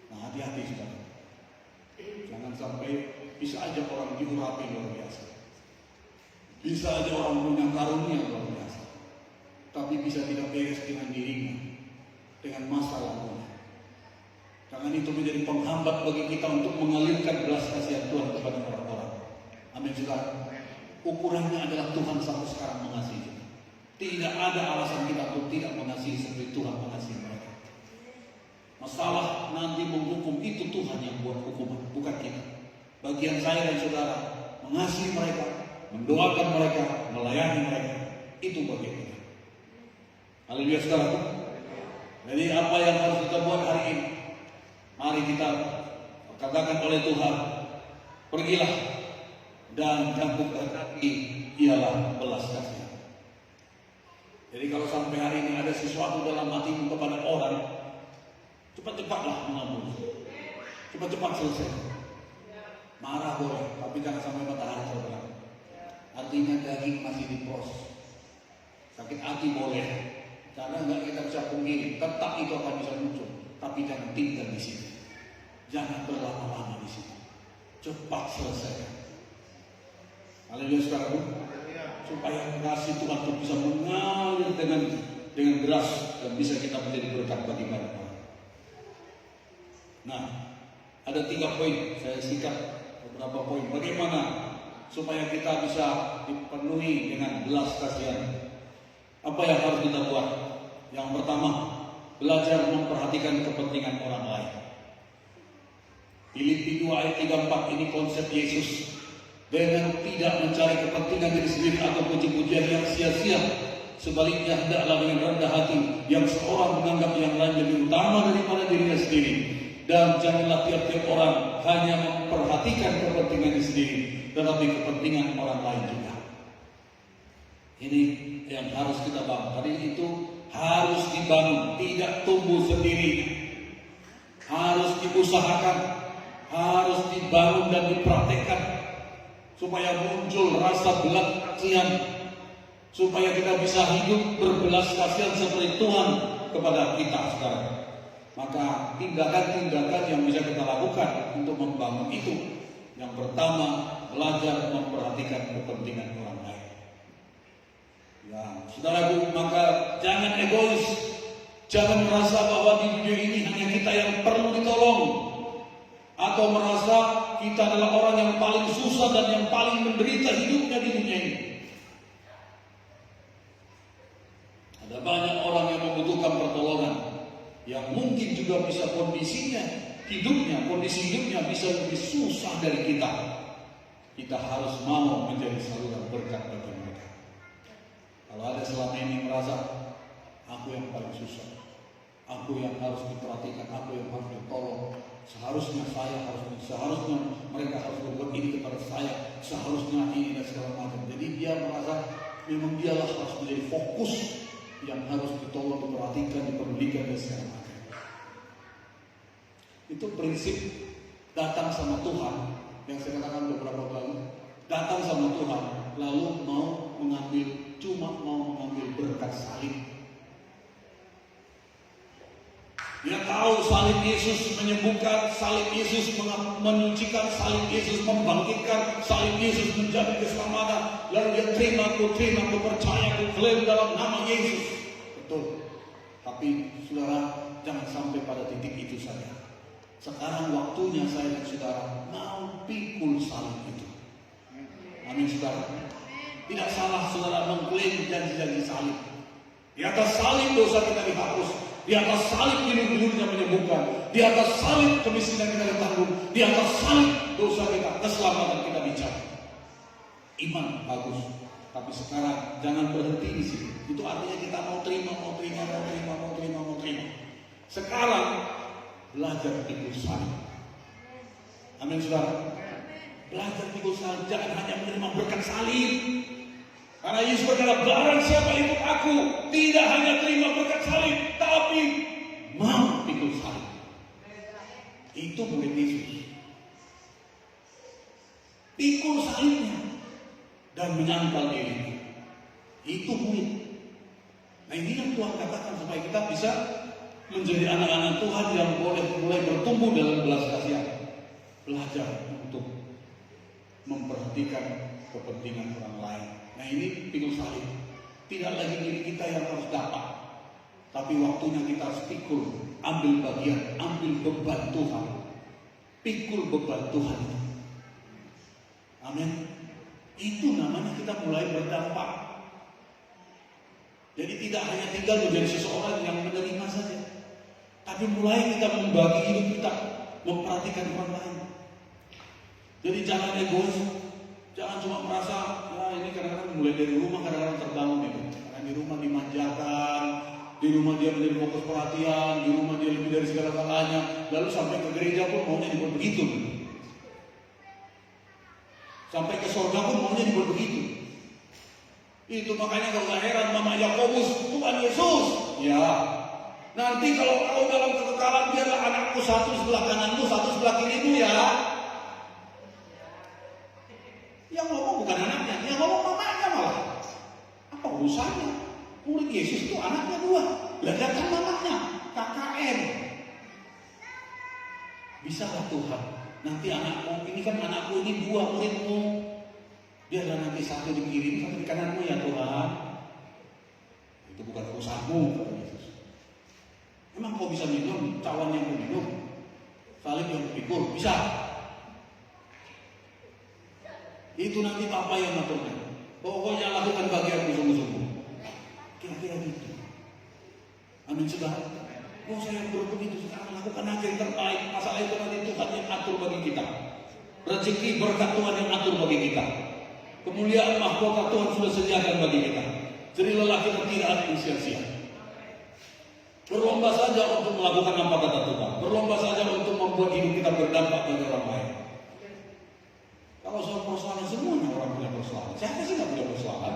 Nah hati-hati saudara. Jangan sampai bisa aja orang diurapi luar biasa. Bisa aja orang punya karunia luar biasa, tapi bisa tidak beres dengan dirinya, dengan masa lalunya. Jangan itu menjadi penghambat bagi kita untuk mengalirkan belas kasihan Tuhan kepada orang-orang. Amin saudara. Ukurannya adalah Tuhan sampai sekarang mengasihi kita. Tidak ada alasan kita untuk tidak mengasihi seperti Tuhan mengasihi mereka. Masalah nanti menghukum itu Tuhan yang buat hukuman, bukan kita. Bagian saya dan saudara mengasihi mereka, mendoakan mereka, melayani mereka, itu bagian kita. Haleluya saudara. Jadi apa yang harus kita buat hari ini? Mari kita katakan oleh Tuhan, pergilah dan yang kukhendaki ialah belas kasihan. Jadi kalau sampai hari ini ada sesuatu dalam hatimu kepada orang, cepat-cepatlah mengampuni, cepat-cepat selesai. Marah boleh, tapi jangan sampai matahari terbenam. Artinya daging masih diproses. Sakit hati boleh, karena nggak kita bisa pungkiri, tetap itu akan bisa muncul. Tapi jangan tinggal di situ, jangan berlama-lama di situ. Cepat selesai. Haleluya saudara, supaya kasih Tuhan itu bisa mengalir dengan deras dan bisa kita menjadi berkat bagi banyak orang. Nah, ada 3 poin saya singkat. Beberapa poin bagaimana supaya kita bisa dipenuhi dengan belas kasihan. Apa yang harus kita buat? Yang pertama, belajar memperhatikan kepentingan orang lain. Filipi 2 ayat 34 ini konsep Yesus. Dengan tidak mencari kepentingan diri sendiri atau puji-pujian yang sia-sia, sebaliknya hendaklah dengan rendah hati yang seorang menganggap yang lain lebih utama daripada dirinya sendiri. Dan janganlah tiap-tiap orang hanya memperhatikan kepentingan diri sendiri, tetapi kepentingan orang lain juga. Ini yang harus kita bangun. Tadi itu harus dibangun, tidak tumbuh sendiri. Harus diusahakan, harus dibangun dan dipraktekkan supaya muncul rasa belas kasihan, supaya kita bisa hidup berbelas kasihan seperti Tuhan kepada kita sekarang. Maka tindakan-tindakan yang bisa kita lakukan untuk membangun itu, yang pertama, belajar memperhatikan kepentingan orang lain. Ya, saudaraku, maka jangan egois, jangan merasa bahwa di dunia ini hanya kita yang perlu ditolong, atau merasa kita adalah orang yang paling susah dan yang paling menderita hidupnya di dunia ini. Ada banyak orang yang membutuhkan pertolongan, yang mungkin juga bisa kondisi hidupnya bisa lebih susah dari kita. Kita harus mau menjadi saluran berkat bagi mereka. Kalau ada selama ini merasa aku yang paling susah, aku yang harus diperhatikan, aku yang harus ditolong, seharusnya mereka harus berbuat ini kepada saya, seharusnya ini dan segala macam. Jadi dia merasa memang dialah harus menjadi fokus yang harus ditolong, diperhatikan, dipedulikan dan segala macam. Itu prinsip datang sama Tuhan yang saya katakan beberapa kali. Datang sama Tuhan lalu mau mengambil berkat salib. Dia tahu salib Yesus menyembuhkan, salib Yesus menyucikan, salib Yesus membangkitkan, salib Yesus menjadi keselamatan. Lalu dia terima, aku percaya, aku klaim dalam nama Yesus. Betul. Tapi saudara, jangan sampai pada titik itu saja. Sekarang waktunya saya dan saudara mau pikul salib itu. Amin saudara. Tidak salah saudara mengklaim janji-janji salib. Di atas salib dosa kita dihapus. Di atas salib biru-birunya menyembuhkan. Di atas salib kemiskinan kita ditanggung. Di atas salib dosa kita, keselamatan kita dicabut. Iman bagus. Tapi sekarang jangan berhenti di sini. Itu artinya kita mau terima. Sekarang belajar pikul salib. Amin saudara. Belajar pikul salib, jangan hanya menerima berkat salib. Karena Yesus berkata, barang siapa ikut aku, tidak hanya terima berkat salib, tapi mau pikul salib. Itu murid Yesus. Pikul salibnya dan menyangkal diri. Itu murid. Nah ini yang Tuhan katakan supaya kita bisa menjadi anak-anak Tuhan yang mulai bertumbuh dalam belas kasihan. Belajar untuk memperhatikan kepentingan orang lain. Nah ini pikul salib. Tidak lagi diri kita yang harus dapat, tapi waktunya kita harus pikul, ambil bagian, ambil beban Tuhan. Pikul beban Tuhan. Amin. Itu namanya kita mulai berdampak. Jadi tidak hanya tinggal menjadi seseorang yang menerima saja, tapi mulai kita membagi hidup kita, memperhatikan orang lain. Jadi jangan egois, jangan cuma merasa, ya ini kadang-kadang mulai dari rumah kadang-kadang terbangun itu. Karena di rumah dimanjakan, di rumah dia menjadi fokus perhatian, di rumah dia lebih dari segala galanya, lalu sampai ke gereja pun maunya dibuat begitu. Sampai ke surga pun maunya dibuat begitu. Itu makanya kalau gak heran Mama Yakobus, Tuhan Yesus, ya. Nanti kalau kau dalam kekekalan, biarlah anakku satu sebelah kananmu, satu sebelah kirimu ya. Yang ngomong bukan anaknya, yang ngomong mamanya malah. Apa urusannya? Murid Yesus itu anaknya dua, ledakan mamanya, KKN. Bisa lah Tuhan, nanti anakku, ini kan anakku ini dua muridmu. Biarlah nanti satu di kiri, satu di kananmu ya Tuhan. Itu bukan urusanmu, kata Yesus. Emang kau bisa minum cawan yang minum, salib yang pikul, bisa? Itu nanti Papa yang ngaturnya. Pokoknya lakukan bagianmu sungguh-sungguh. Kira-kira gitu. Oh saya begitu, sekarang lakukan aja yang terbaik. Masalah itu nanti Tuhan yang atur bagi kita. Rezeki berkat Tuhan yang atur bagi kita. Kemuliaan mahkota Tuhan sudah sediakan bagi kita. Jadi lelah kita tidak ada sia-sia. Berlomba saja untuk melakukan apa kata Tuhan. Berlomba saja untuk membuat hidup kita berdampak bagi orang lain. Kalau soal persoalan, semuanya orang punya persoalan. Siapa sih nggak punya persoalan?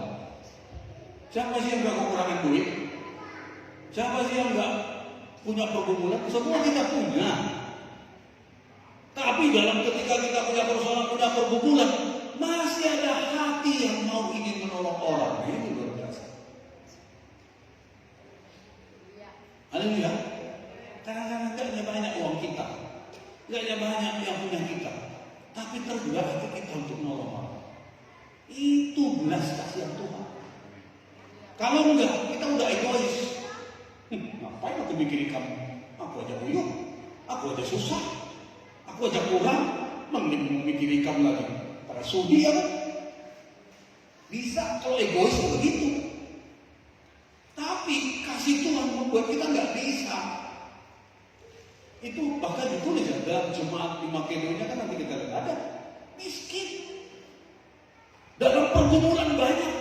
Siapa sih yang nggak kekurangan duit? Siapa sih yang nggak punya pergumulan? Semua kita punya. Tapi dalam ketika kita punya persoalan, punya pergumulan, masih ada hati yang mau ingin menolong orang. Ini luar biasa. Haleluya. Kadang-kadang gak hanya banyak uang kita, gak hanya banyak yang punya kita, tapi tergerak hati kita untuk menolong orang. Itu belas kasihan Tuhan. Kalau enggak, kita udah egois. Ngapain aku mikirin kamu? Aku aja uyuk, aku aja susah, aku aja kurang, mending mikirin kamu lagi. Para sudi ya kan? Bisa kalau egois begitu. Tapi kasih Tuhan membuat kita nggak bisa. Itu bahkan ditulis ya dalam jemaat di Makedonia kan nanti kita lihat ada miskin dalam pergumulan banyak,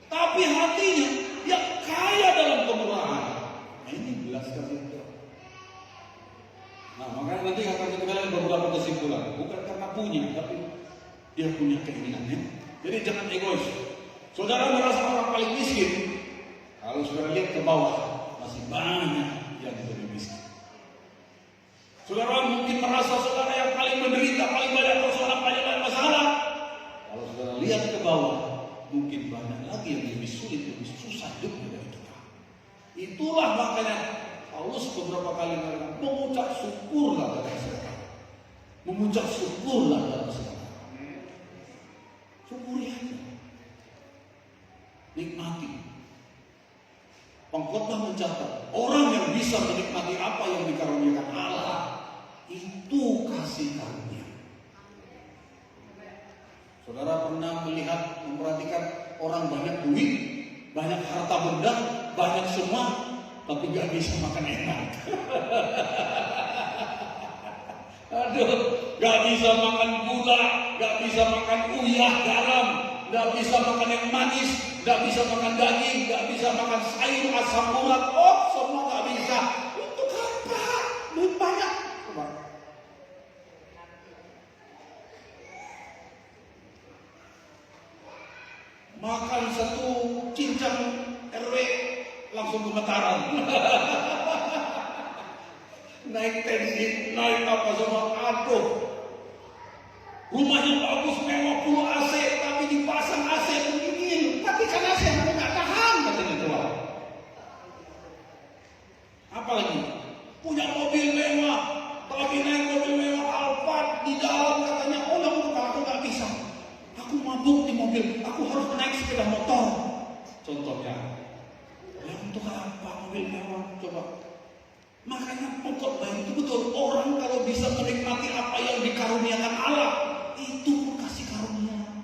tapi hatinya ya kaya dalam kemurahan. Nah ini belas kasihan Tuhan. Nah makanya nanti akan kita lihat beberapa kesimpulan. Bukan karena punya, tapi dia punya keinginannya. Jadi jangan egois. Saudara merasa orang paling miskin, kalau saudara lihat ke bawah masih banyak yang lebih miskin. Saudara mungkin merasa saudara yang paling menderita, paling banyak persoalan, paling banyak masalah. Kalau saudara lihat ke bawah, mungkin banyak lagi yang lebih sulit, lebih susah hidupnya dari kita. Itulah makanya Paulus beberapa kali mengatakan, mengucap syukurlah dalam segala. Mengucap syukurlah dalam segala. Syukuri aja. Nikmati. Pengkhotbah mencatat, orang yang bisa menikmati apa yang dikaruniakan Allah, itu kasih karunia. Saudara pernah melihat, memperhatikan orang banyak duit, banyak harta benda, banyak semua, tapi gak bisa makan enak. Aduh, gak bisa makan gula, gak bisa makan uyah, garam, gak bisa makan yang manis, gak bisa makan daging, gak bisa makan sayur, asam urat, oh semua gak bisa. Untuk apa? Duit banyak. Coba. Makan satu cincang RW langsung gemetaran. Naik tensi, naik apa semua, aduh. Rumahnya bagus, mewah, full AC, tapi dipasang AC begini. Tapi kan AC aku nggak tahan, katanya Tuhan. Apalagi punya mobil mewah, tapi naik mobil mewah Alphard di dalam katanya, oh yang aku nggak bisa. Aku mabuk di mobil, aku harus naik sepeda motor. Contohnya, ya untuk apa mobil mewah? Coba. Makanya pengkhotbah itu betul, orang kalau bisa menikmati apa yang dikaruniakan Allah, itu pun kasih karunia.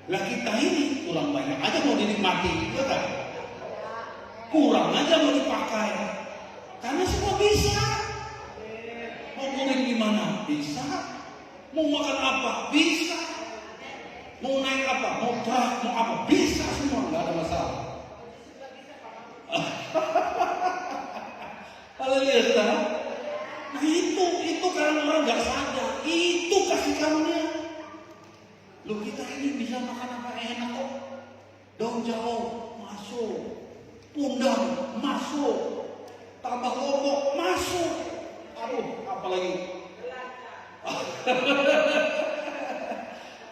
Lah kita ini kurang banyak aja mau dinikmati, ya kan? Kurang aja mau dipakai. Karena semua bisa. Mau mudik di mana? Bisa. Mau makan apa? Bisa. Mau naik apa? Mau truk? Mau apa? Bisa semua, nggak ada masalah. Haleluya, saudara. Nah itu karena orang nggak sadar, itu kasih karunia. Loh kita ini bisa makan apa enak kok. Daun jauh masuk, pundang masuk, tambah lombok masuk. Aduh, apalagi.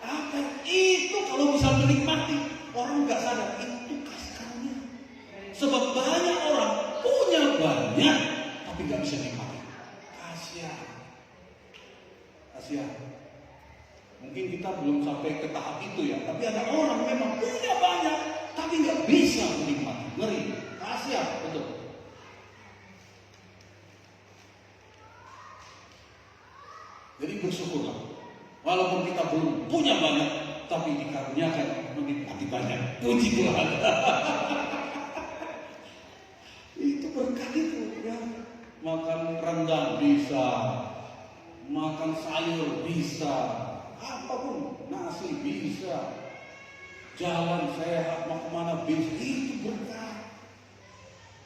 Apa itu kalau bisa menikmati, orang nggak sadar itu kasih karunia. Sebab banyak orang punya banyak, tapi nggak bisa nikmati. Kasihan. Mungkin kita belum sampai ke tahap itu ya, tapi ada orang memang punya banyak, tapi nggak bisa menikmati. Ngeri. Kasihan, betul. Jadi bersyukurlah. Walaupun kita belum punya banyak, tapi dikaruniakan menikmati banyak. Puji Tuhan. Itu berkah itu ya. Makan rendang bisa, makan sayur bisa, apapun, nasi bisa, jalan sehat, mau kemana bisa, itu berkah.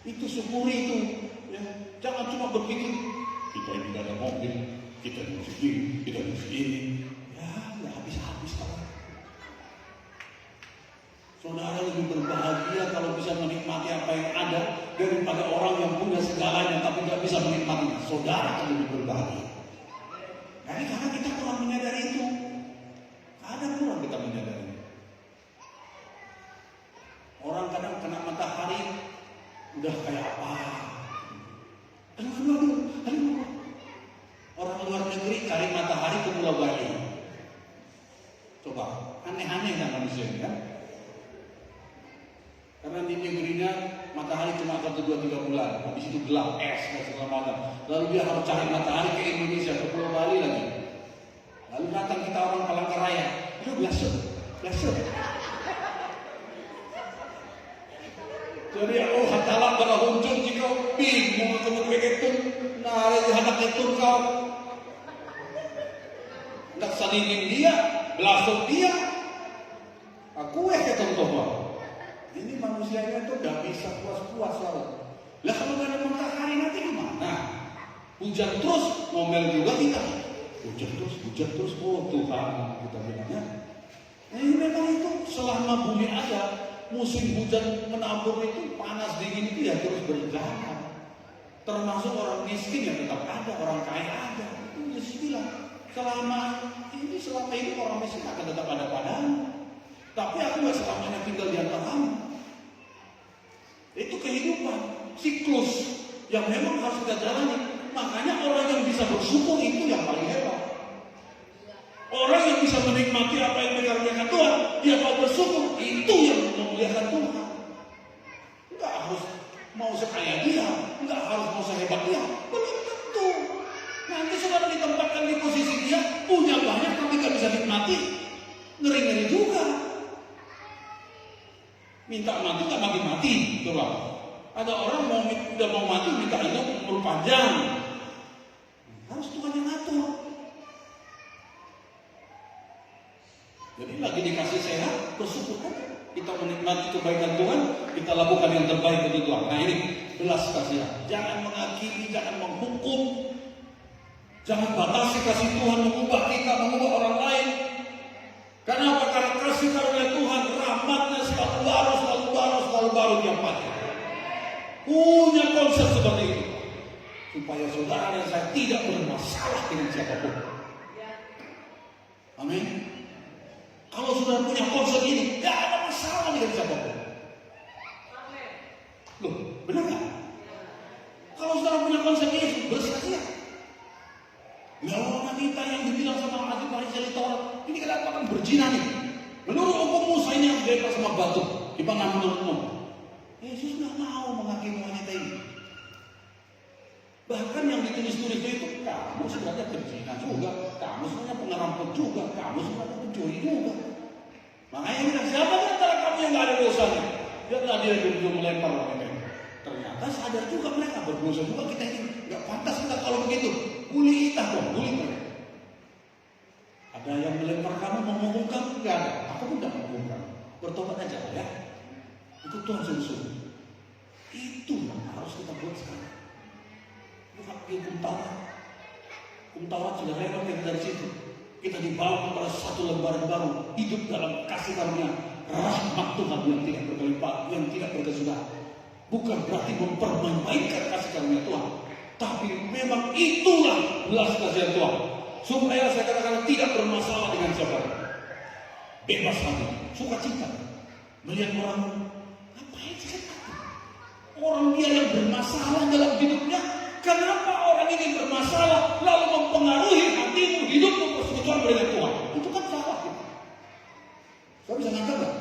Itu syukuri itu. Ya. Jangan cuma berpikir kita ini gak ada mobil, kita ini segini, kita ini segini. Ya, nggak habis-habis kawan. Saudara lebih berbahagia kalau bisa menikmati apa yang ada daripada orang yang punya segalanya tapi nggak bisa menikmatinya. Saudara akan lebih berbahagia. Karena kita kurang menyadari itu. Kadang kurang kita menyadari. Orang kadang kena matahari udah kayak apa? Aduh. Orang luar negeri cari matahari ke Pulau Bali. Coba, aneh-aneh kan manusia kan? Karena di negerinya matahari cuma 1-2-3 bulan, habis itu gelap, es dan segala macam. Lalu dia harus cari matahari ke Indonesia, ke Pulau Bali lagi. Lalu datang kita orang Palangkaraya, itu biasa. Jadi hatalah pada huncung jika bingung untuk begitu, nah di hadap itu kau nak salingin dia, belasuk dia. Aku contoh. Ini manusianya itu gak bisa puas-puas lalu. Lah kalau gak ada matahari nanti gimana? Hujan terus, ngomel juga kita. Hujan terus, oh Tuhan kita bilangnya. Ini memang itu selama bumi ada, musim hujan menabur itu panas dingin itu ya terus berjalan. Termasuk orang miskin yang tetap ada, orang kaya ada. Itu Yesus bilang, selama ini orang miskin akan tetap ada padamu. Tapi aku gak selamanya tinggal di antaramu. Itu kehidupan, siklus yang memang harus kita jalani. Makanya orang yang bisa bersyukur itu yang paling hebat. Orang yang bisa menikmati apa yang dikaruniakan Tuhan, dia mau bersyukur, itu yang memuliakan Tuhan. Enggak harus mau sekaya dia, enggak harus mau sehebat dia, belum tentu. Nanti saudara ditempatkan di posisi dia, punya banyak tapi gak bisa nikmati, ngeri-ngeri juga. Minta mati tak mati, coba. Ada orang udah mau mati minta hidup umur panjang. Harus Tuhan yang ngatur. Jadi lagi dikasih sehat, bersyukur aja. Kita menikmati kebaikan Tuhan, kita lakukan yang terbaik untuk Tuhan. Nah ini belas kasihan. Jangan menghakimi, jangan menghukum. Jangan batasi kasih Tuhan mengubah kita, mengubah orang lain. Kenapa? Karena kasih karunia Tuhan, rahmatnya selalu baru tiap pagi. Punya konsep seperti itu. Supaya saudara dan saya tidak bermasalah dengan siapapun. Amin. Kalau sudah punya konsep ini, tidak ada masalah dengan siapapun. Loh, benar gak? Kalau sudah punya konsep ini, bersedia. Lawan wanita yang dibilang sama ahli Taurat, ini kenapa kan berzina nih? Menurut hukum Musa ini harus dilempar sama batu. Gimana menurutmu? Yesus nggak mau menghakimi wanita ini. Bahkan yang ditulis-tulis itu, kamu sebenarnya berzina juga, kamu sebenarnya pengerampok juga, kamu sebenarnya pencuri juga. Makanya bilang, siapa di antara kamu yang nggak ada dosanya? Dia belum melempar wanita ini. Ternyata sadar juga mereka berdosa juga, kita ini nggak pantas kita kalau begitu. Bully kita dong, bully mereka. Ada yang melempar kamu, menghukum kamu? Enggak ada. Aku pun tidak menghukum kamu. Bertobat aja ya. Itu Tuhan suruh. Itu yang harus kita buat sekarang. Bukan hukum Taurat. Hukum Taurat sudah lewat dari situ. Kita dibawa kepada satu lembaran baru, hidup dalam kasih karunia, rahmat Tuhan yang tidak berkelipat, yang tidak berkesudahan. Bukan berarti mempermainkan kasih karunia Tuhan, tapi memang itulah belas kasihan Tuhan. Supaya saya katakan tidak bermasalah dengan siapa. Bebas hati, sukacita. Melihat orang, ngapain sih? Orang dia yang bermasalah dalam hidupnya. Kenapa orang ini bermasalah lalu mempengaruhi hatimu, hidupmu persekutuan dengan Tuhan? Itu kan salah. Saya bisa ngangkat gak?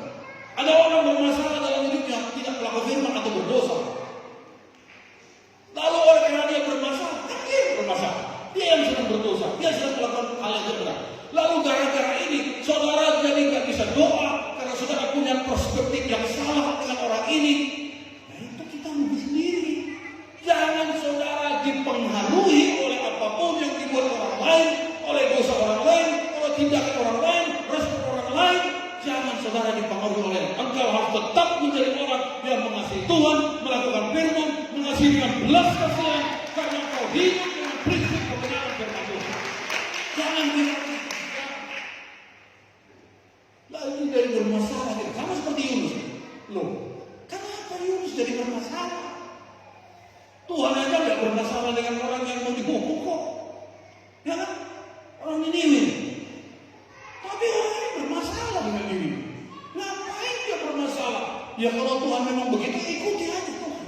Ada orang bermasalah dalam hidupnya, tidak melakukan firman atau berdosa. Lalu oleh karena dia bermasalah, kan dia bermasalah. Dia yang sedang berdosa, dia sedang melakukan hal yang benar. Lalu gara-gara ini, saudara jadi gak bisa doa karena saudara punya perspektif yang salah dengan orang ini. Nah itu kita rugi sendiri. dipengaruhi oleh engkau harus tetap menjadi orang yang mengasihi Tuhan, melakukan firman, mengasihi dengan belas kasihan, karena engkau hidup dengan prinsip kebenaran firman Tuhan. Jangan diragukan. Lalu dari bermasalah, sama seperti Yunus. Loh, kenapa Yunus jadi bermasalah? Tuhan aja nggak bermasalah dengan orang yang mau dihukum kok, ya kan? Orang Niniwe. Tapi orang ini bermasalah dengan diri. Ngapain dia bermasalah? Ya kalau Tuhan memang begitu, ikuti aja Tuhan.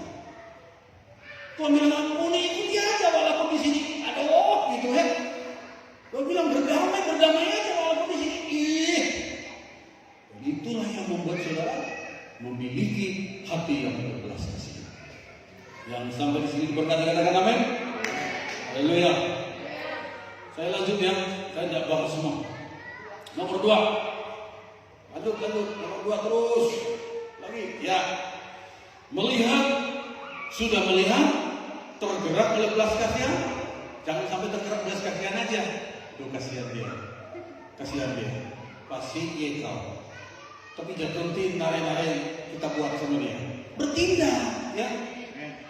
Tuhan bilang ampuni, ikuti aja walaupun di sini ada gitu ya. Tuhan bilang berdamai aja walaupun di sini. Dan itulah yang membuat saudara memiliki hati yang berbelas kasihan. Yang sampai di sini diberkati, katakan amin. Haleluya. Saya lanjut ya, saya tidak bahas semua. Nomor 2, lanjut, nomor 2 terus lagi ya. Sudah melihat, tergerak oleh belas kasihan. Jangan sampai tergerak belas kasihan aja. Duh, kasihan dia, pasti dia tahu. Tapi jangan nare-nare kita buat sama dia. Bertindak ya.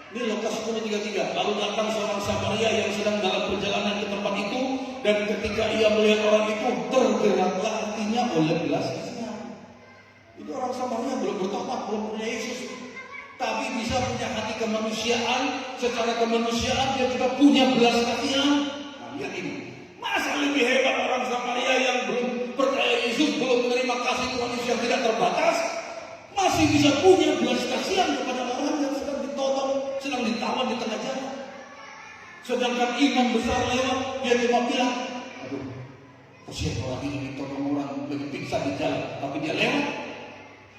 Ini Lukas 10:33. Lalu datang seorang Samaria yang sedang dalam perjalanan ke tempat itu, dan ketika ia melihat orang itu, tergeraklah hatinya oleh belas kasihan. Itu orang Samaria belum bertobat, belum punya Yesus, tapi bisa punya hati kemanusiaan. Secara kemanusiaan dia juga punya belas kasihan. Nah, lihat ini. Masa lebih hebat orang Samaria yang belum percaya Yesus, belum menerima kasih Tuhan Yesus yang tidak terbatas, masih bisa punya belas kasihan kepada orang yang sedang ditodong, sedang ditawan di tengah jalan. Sedangkan imam besar lewat, dia cuma bilang, aduh, kasihan orang ini ditodong orang lagi pingsan di jalan, tapi dia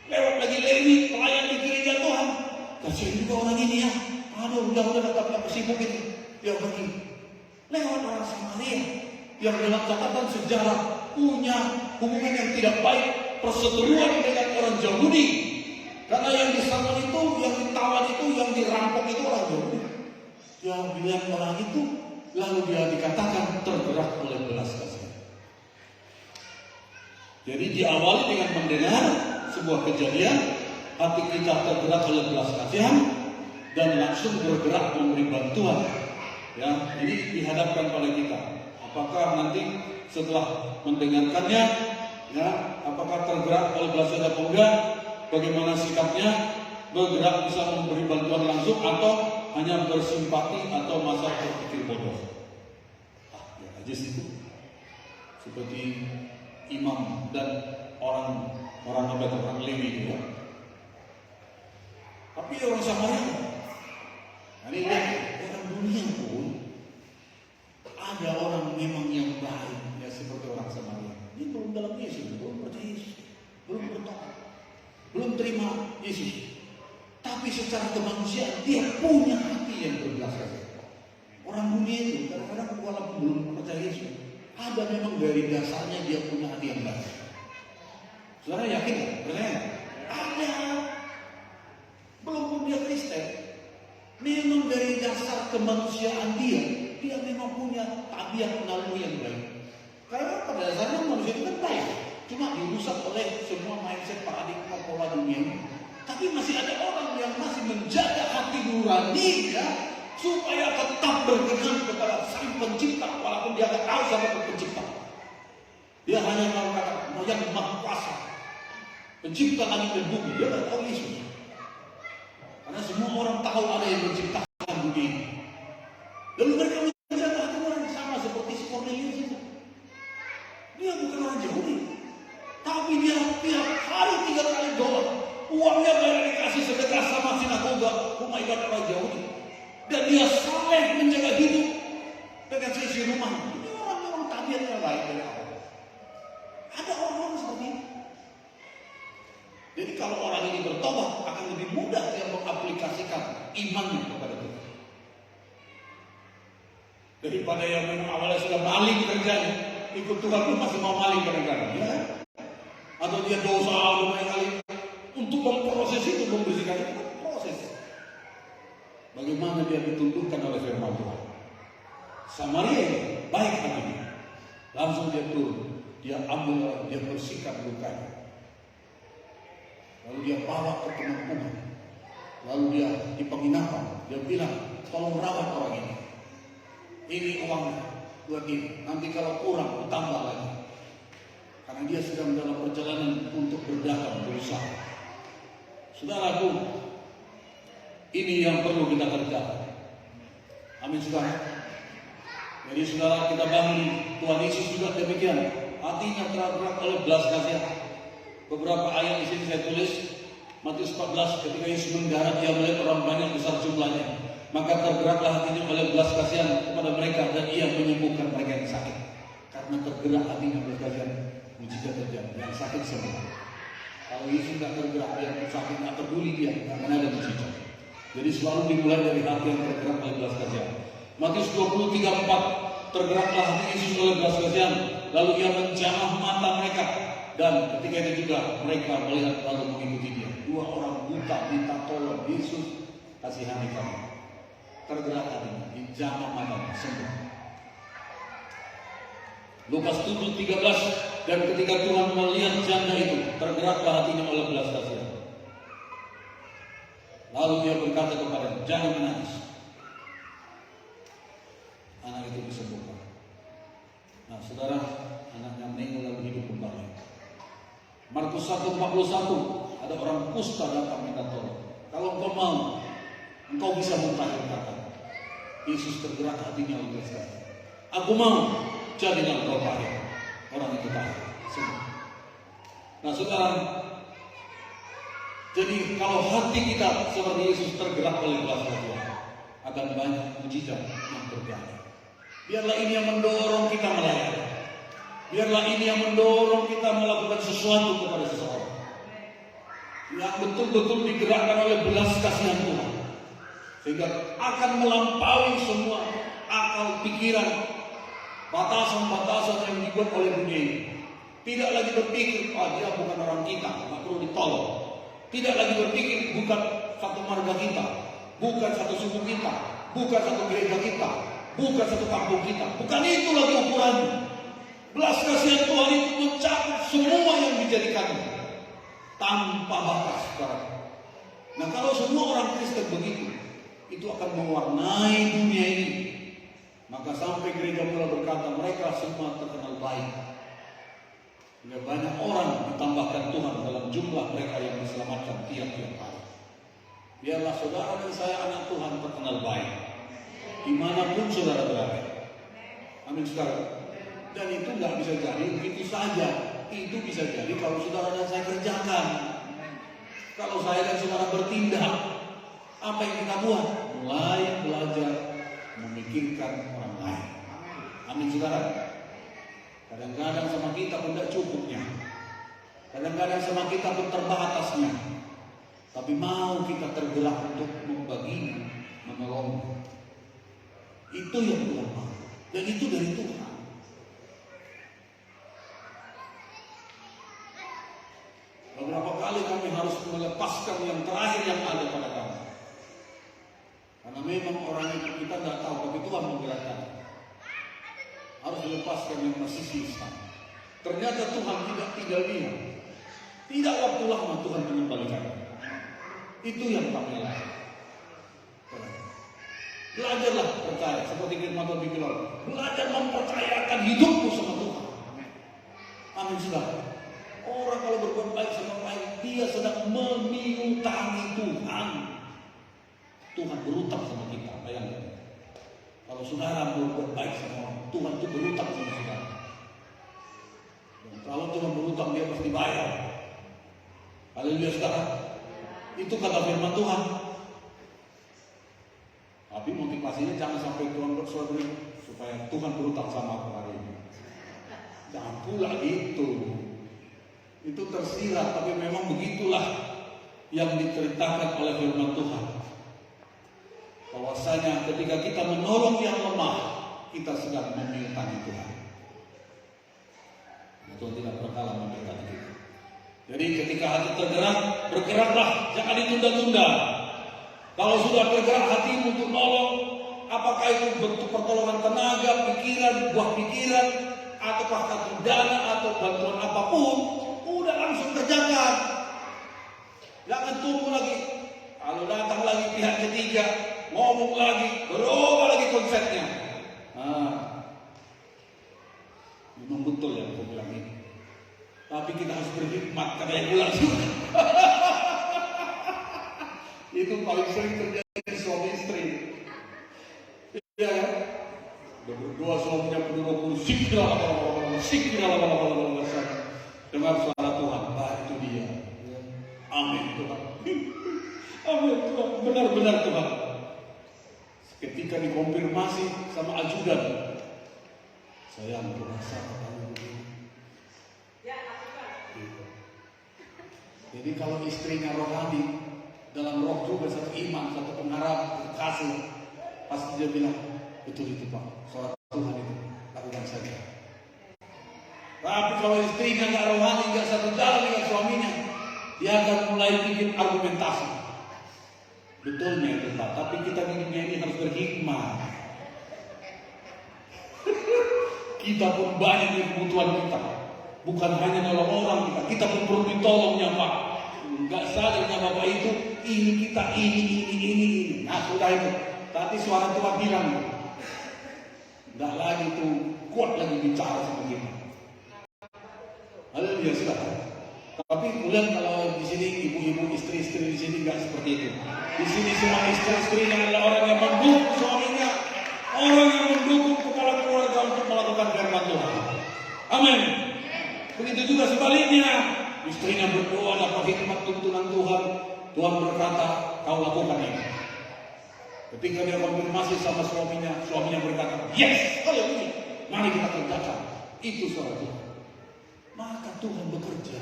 lewat lagi Lewi, pelayan di gereja Tuhan, kasihan juga orang ini ya. Aduh, udah tapi aku sibuk itu, dia pergi. Lewat orang Samaria yang dalam catatan sejarah punya hubungan yang tidak baik, perseteruan dengan orang Yahudi. Karena yang disaman itu, yang ditawan itu, yang dirampok itu orang Yahudi. Dia bilang orang itu, lalu dia dikatakan tergerak oleh belas kasihan. Jadi diawali dengan mendengar sebuah kejadian, hati kita tergerak oleh belas kasihan, dan langsung bergerak memberi bantuan. Ya, ini dihadapkan pada kita. Apakah nanti setelah mendengarkannya, ya, apakah tergerak oleh belas kasihan atau enggak? Bagaimana sikapnya? Bergerak bisa memberi bantuan langsung atau hanya bersimpati atau masa berpikir bodoh? Ya aja sih itu. Seperti imam dan orang Lewi ya. Tapi orang Samaria, ini lihat orang dunia pun ada orang memang yang baik ya, seperti orang Samaria. Ini belum dalam Yesus, belum percaya Yesus, belum bertobat, belum terima Yesus. Tapi secara kemanusiaan dia punya hati yang berbelas kasihan. Orang dunia itu kadang-kadang walaupun belum percaya Yesus, ada memang dari dasarnya dia punya hati yang baik. Saudara yakin nggak? Percaya? Ada. Belum pun dia Kristen, memang dari dasar kemanusiaan dia memang punya tabiat naluri yang baik. Karena pada dasarnya manusia itu kan baik, cuma dirusak oleh semua mindset paradigma pola dunia. Tapi masih ada orang yang masih menjaga hati nurani ya, supaya tetap berkenan kepada Sang Pencipta walaupun dia tidak tahu siapa Pencipta. Dia hanya tahu kata yang Maha Kuasa, Pencipta langit dan bumi. Dia tidak tahu Yesus. Karena semua orang tahu ada yang menciptakan bumi ini. Lalu mereka menjaga hati nurani sama seperti si Cornelius itu. Dia bukan orang Yahudi, tapi dia tiap hari 3 kali doa. Uangnya banyak dikasih sedekah sama sinagoga rumah ibadah orang Yahudi. Dan dia saleh menjaga hidup dengan seisi rumah. Ini orang tabiatnya baik dari awal. Ada orang-orang seperti ini. Jadi kalau orang ini bertobat, akan lebih mudah dia mengaplikasikan imannya kepada Tuhan. Daripada yang memang awalnya sudah maling kerjanya, ikut Tuhan pun masih mau maling kadang-kadang, ya kan? Atau dia dosa lumayan kali. Untuk memproses itu, membersihkan itu, proses. Bagaimana dia ditundukkan oleh firman Tuhan. Samaria baik hatinya. Langsung dia turun, dia ambil, dia bersihkan lukanya. Lalu dia bawa ke penampungan. Lalu dia di penginapan. Dia bilang, tolong rawat orang ini. Ini uangnya buat ini. Nanti kalau kurang, ditambah lagi. Karena dia sedang dalam perjalanan untuk berdagang, berusaha. Saudaraku, ini yang perlu kita kerjakan. Amin, saudara. Jadi saudara, kita bangun. Tuhan Yesus juga demikian. Hatinya tergerak oleh belas kasihan. Beberapa ayat di sini saya tulis. Matius 14, ketika Yesus mendarat, dia melihat orang banyak besar jumlahnya. Maka tergeraklah hatinya oleh belas kasihan kepada mereka, dan ia menyembuhkan mereka yang sakit. Karena tergerak hatinya belas kasihan, mujizat terjadi. Yang sakit sembuh. Kalau Yesus tidak tergerak, dia sakit tidak peduli dia, tidak akan ada mujizat. Jadi selalu dimulai dari hati yang tergerak oleh belas kasihan. Matius 23:4, tergeraklah hati Yesus oleh belas kasihan, lalu ia menjamah mata mereka, dan ketika itu juga mereka melihat lalu mengikuti dia. Dua orang buta minta tolong, Yesus kasihani kami. Tergerak hatinya, dijamah matanya, sembuh. Lukas 7:13, dan ketika Tuhan melihat janda itu, tergeraklah hatinya oleh belas kasihan. Lalu dia berkata kepadanya, jangan menangis. Anak itu disembuhkan. Nah, saudara, anaknya meninggal lalu hidup kembali. Markus 1:41, ada orang kusta datang minta tolong. Kalau engkau mau, engkau bisa mentahirkan. Yesus tergerak hatinya oleh belas kasihan. Aku mau, jadilah engkau tahir. Orang itu tahir, sembuh. Nah, saudara, jadi kalau hati kita seperti Yesus tergerak oleh belas kasihan, akan banyak mujizat yang terjadi. Biarlah ini yang mendorong kita melayani. Biarlah ini yang mendorong kita melakukan sesuatu kepada seseorang yang betul-betul digerakkan oleh belas kasihan Tuhan, sehingga akan melampaui semua akal pikiran, batasan-batasan yang dibuat oleh dunia ini. Tidak lagi berpikir, dia bukan orang kita, nggak perlu ditolong. Tidak lagi berpikir, bukan satu marga kita, bukan satu suku kita, bukan satu gereja kita, bukan satu kampung kita. Bukan itu lagi ukurannya. Belas kasihan Tuhan itu mencakup semua yang dijadikannya tanpa batas, saudara. Nah, kalau semua orang Kristen begitu, itu akan mewarnai dunia ini. Maka sampai gereja mulai berkata, mereka semua terkenal baik. Sehingga banyak orang ditambahkan Tuhan dalam jumlah mereka yang diselamatkan tiap-tiap hari. Biarlah saudara dan saya anak Tuhan terkenal baik, dimanapun saudara berada. Amin, saudara. Dan itu nggak bisa jadi begitu saja. Itu bisa jadi kalau saudara dan saya kerjakan. Kalau saya dan saudara bertindak, apa yang kita buat? Mulai belajar memikirkan orang lain. Amin, saudara. Kadang-kadang sama kita pun tidak cukupnya. Kadang-kadang sama kita pun terbatasnya. Tapi mau kita tergerak untuk membagi, menolong. Itu yang Tuhan mau. Dan itu dari Tuhan. Beberapa kali kami harus melepaskan yang terakhir yang ada pada kami. Karena memang orang itu kita tidak tahu, tapi Tuhan menggerakkan. Harus dilepaskan yang masih sisa. Ternyata Tuhan tidak tinggal diam. Tidak waktu lama Tuhan mengembalikan. Itu yang kami lakukan. Belajarlah percaya, seperti firman Tuhan bilang, belajar mempercayakan hidupmu sama Tuhan. Amin, saudara. Orang kalau berbuat baik sama orang lain, dia sedang memiutangi Tuhan. Tuhan berutang sama kita, bayangkan. Kalau saudara berbuat baik sama orang, Tuhan itu berutang sama saudara. Dan kalau Tuhan berutang, dia pasti bayar. Haleluya, saudara. Itu kata firman Tuhan. Tapi motivasinya jangan sampai Tuhan bersuara supaya Tuhan berutang sama aku hari ini. Jangan pula itu. Itu tersirat, tapi memang begitulah yang diceritakan oleh firman Tuhan. Bahwasanya ketika kita menolong yang lemah, kita sedang memintanya Tuhan. Tuhan tidak berkala memberkati kita. Jadi ketika hati tergerak, bergeraklah, jangan ditunda-tunda. Kalau sudah bergerak hatimu untuk nolong, apakah itu bentuk pertolongan tenaga, pikiran, buah pikiran, ataukah kartu dana atau bantuan apapun, udah langsung kerjakan. ngomong lagi, berubah lagi konsepnya. Memang betul yang kau bilang ini. Tapi kita harus berhikmat karena yang ulang juga. Itu paling sering terjadi suami istri. Iya kan? Berdua suaminya berdua dengar suara Tuhan. Bah, itu dia. Amin Tuhan. Amin Tuhan. Benar-benar Tuhan. Ketika dikonfirmasi sama ajudan, sayang kurasa katanya begini. Jadi kalau istrinya rohani, dalam roh juga satu iman, satu pengharap, kasih, pasti dia bilang, betul itu Pak, suara Tuhan itu, lakukan saja. Tapi kalau istrinya nggak rohani, nggak satu jalan dengan suaminya, dia akan mulai bikin argumentasi. Betulnya itu Pak, tapi kita di dunia ini harus berhikmat. Kita pun banyak yang kebutuhan kita, bukan hanya nolong orang kita pun perlu ditolongnya Pak. Nggak sadarnya Bapak itu, ini kita, ini. Nah sudah itu, tapi suara Tuhan bilang, nggak lagi tuh kuat lagi bicara seperti itu. Haleluya, silakan. Tapi kemudian kalau di sini ibu-ibu istri-istri di sini nggak seperti itu. Di sini semua istri-istrinya adalah orang yang mendukung suaminya, orang yang mendukung kepala keluarga untuk melakukan firman Tuhan. Amin. Begitu juga sebaliknya, istrinya berdoa dapat hikmat tuntunan Tuhan. Tuhan berkata, kau lakukan ini. Ketika dia konfirmasi sama suaminya berkata, yes, haleluya, mari kita kerjakan. Itu suara Tuhan. Maka Tuhan bekerja.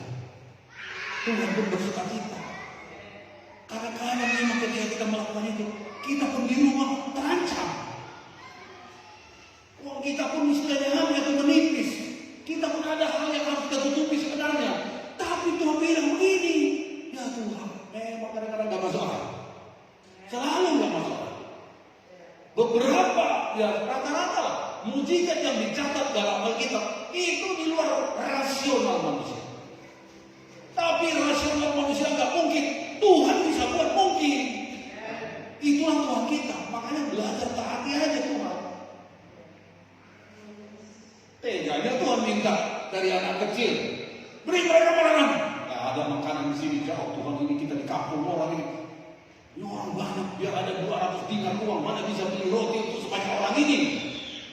Tuhan pun bersuka cita. Kadang-kadang memang ketika kita melakukan itu, kita pun di rumah terancam. Uang kita pun istilahnya hamil atau menipis. Kita pun ada hal yang harus kita tutupi sebenarnya. Tapi Tuhan bilang begini, ya Tuhan, memang kadang-kadang gak masuk akal. Selalu gak masuk akal. Beberapa, ya rata-rata mujizat yang dicatat dalam Alkitab itu di luar rasional manusia. Tapi rasional manusia gak mungkin, Tuhan bisa buat mungkin. Itulah Tuhan kita, makanya belajar taati aja Tuhan. Teganya Tuhan minta dari anak kecil, beri mereka makanan. Gak ada makanan di sini, jauh Tuhan ini kita di kampung orang ini. Ini orang banyak, biar ada 200 dinar uang, mana bisa beli roti untuk sebanyak orang ini?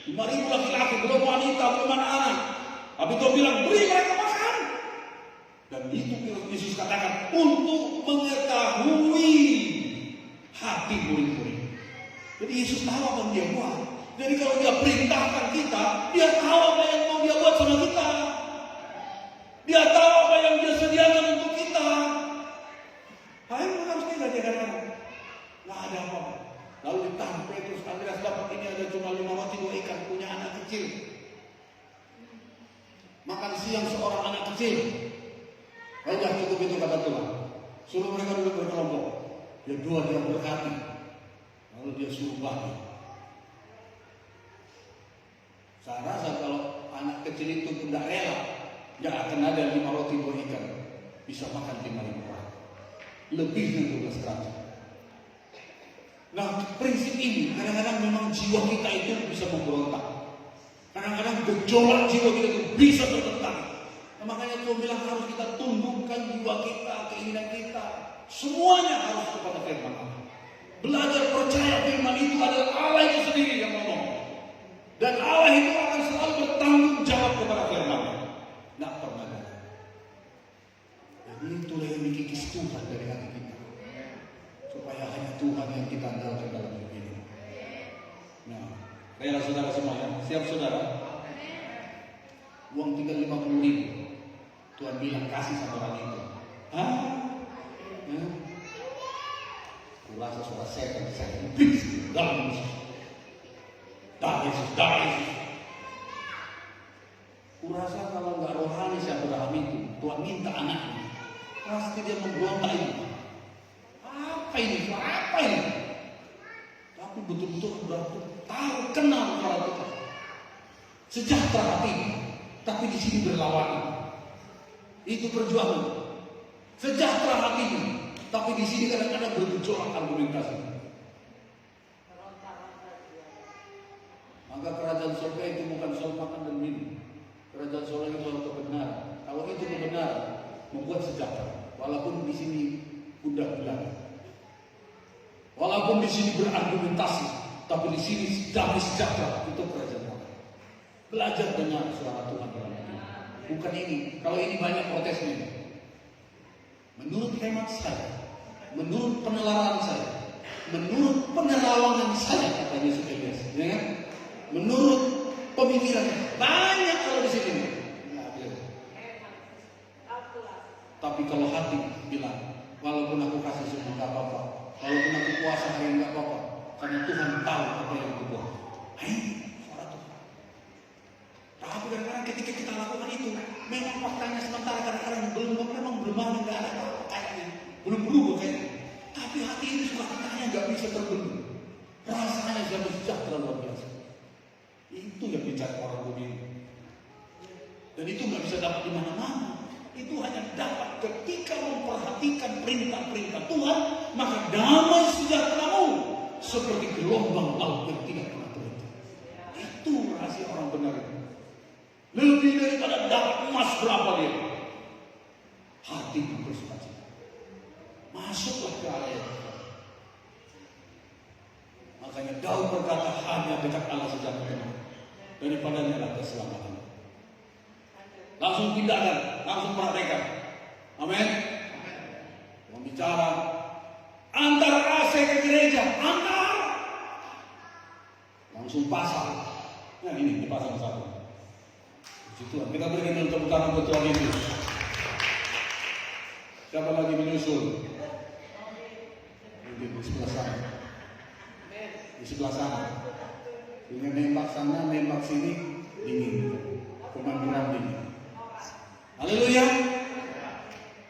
5.000 laki-laki, belum wanita, belum anak-anak. Tapi Tuhan bilang, beri mereka makan. Dan itu Yesus katakan, untuk mengetahui hati murid-murid. Jadi Yesus tahu apa yang dia buat. Jadi kalau dia perintahkan kita, dia tahu apa yang mau dia buat sama kita. Dia tahu apa yang dia sediakan untuk kita. Hai, harus kita jangan nggak ada apa-apa. Lalu ditanya Petrus, Andreas dapat ini ada cuma 5 roti 2 ikan, punya anak kecil. Makan siang seorang anak kecil. Sudah cukup itu kata Tuhan. Suruh mereka duduk berkelompok. Dia berkati. Lalu dia suruh bagi. Saya rasa kalau anak kecil itu tidak rela, nggak akan ada 5 roti 2 ikan. Bisa makan 5.000 orang. Lebih dari 12 kerajaan. Nah, prinsip ini kadang-kadang memang jiwa kita itu bisa memberontak. Kadang-kadang gejolak jiwa kita itu bisa tertentang. Nah, makanya Tuhan bilang harus kita tundukkan jiwa kita, keinginan kita. Semuanya harus kepada firman Allah. Belajar percaya firman itu adalah Allah itu sendiri yang ngomong. Dan Allah itu akan selalu bertanggung jawab kepada firman-Nya. Nggak pernah ada. Jadi itulah yang dikikis Tuhan dari hati kita. Supaya hanya Tuhan yang kita andalkan dalam hidup ini. Nah, rela saudara semuanya, siap saudara? Uang tinggal 50.000. Tuhan bilang kasih sama orang itu. Hah? Kurasa suara setan bis dalam Yesus. Dah Yesus. Kurasa kalau nggak rohani si Abraham itu, Tuhan minta anaknya, pasti dia memberontak ini. Apa ini? Tapi betul-betul tahu, kenal suara Tuhan. Sejahtera hati, tapi di sini berlawanan. Itu perjuangan. Sejahtera hatinya, tapi di sini kadang-kadang bergejolak argumentasi. kerajaan surga itu adalah kebenaran. Kalau itu kebenaran, membuat sejahtera. Walaupun di sini udah bilang, walaupun di sini berargumentasi, tapi di sini damai sejahtera, itu kerajaan Allah. Belajar dengar suara Tuhan dalam hidup. Bukan ini. Kalau ini banyak protesnya. Menurut hemat saya, menurut penelaran saya, menurut penerawangan saya, kata Yesus Elias, ya kan? Menurut pemikiran banyak kalau di sini. Tapi kalau hati bilang, walaupun aku kasih semua nggak apa-apa, walaupun aku puasa hari nggak apa-apa, karena Tuhan tahu apa yang aku buat. Suara Tuhan. Tapi kadang-kadang ketika kita lakukan itu, memang faktanya sementara kadang-kadang memang belum ada, nggak ada apa-apa kayaknya, belum berubah kayaknya. Tapi hati ini suka katanya nggak bisa terbendung. Rasanya sudah sejahtera luar biasa. Itu yang dicari orang dunia. Dan itu nggak bisa dapat di mana-mana. Itu hanya dapat ketika memperhatikan perintah-perintah Tuhan, maka damai sejahteramu seperti gelombang laut yang tidak pernah berhenti. Itu rahasia orang benar. Lebih daripada dapat emas berapa dia, hati bersukacita. Masuklah ke ayat. Makanya Daud berkata, hanya dekat Allah sejahtera, daripadanya ada keselamatan. Langsung pindahkan, langsung praktekkan. Amin. Membicara antar AC ke gereja, antar. Langsung pasang. Nah ini dipasang satu. Situ kita berikan untuk tangan ketua itu. Siapa lagi menyusul? Di sebelah sana. Di sebelah sana. Dengan nembak sana, nembak sini, dingin. Pemanduran dingin. Haleluya.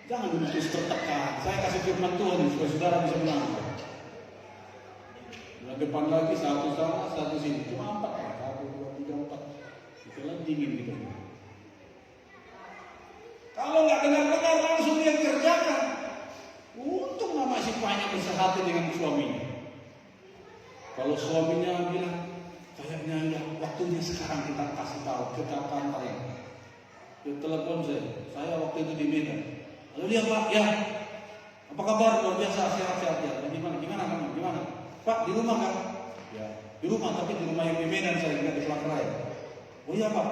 Jangan dulu terus tertekan. Saya kasih firman Tuhan supaya saudara bisa menangkap. Bulan depan lagi satu sana, satu sini. Cuma 4 1, 2, 3, 4. Itulah dingin gitu. Kalau nggak dengar-dengar langsung dia kerjakan. Untung nggak masih banyak bersehati dengan suaminya. Kalau suaminya bilang, kayaknya ya waktunya sekarang kita kasih tahu, kita kantorin. Dia telepon saya waktu itu di Medan. Lalu dia, Pak, ya, apa kabar? Luar biasa, sehat-sehat ya. Gimana kamu? Gimana? Pak, di rumah kan? Ya, di rumah, tapi di rumah yang di Medan saya, tidak di Pelakrai. Oh iya Pak,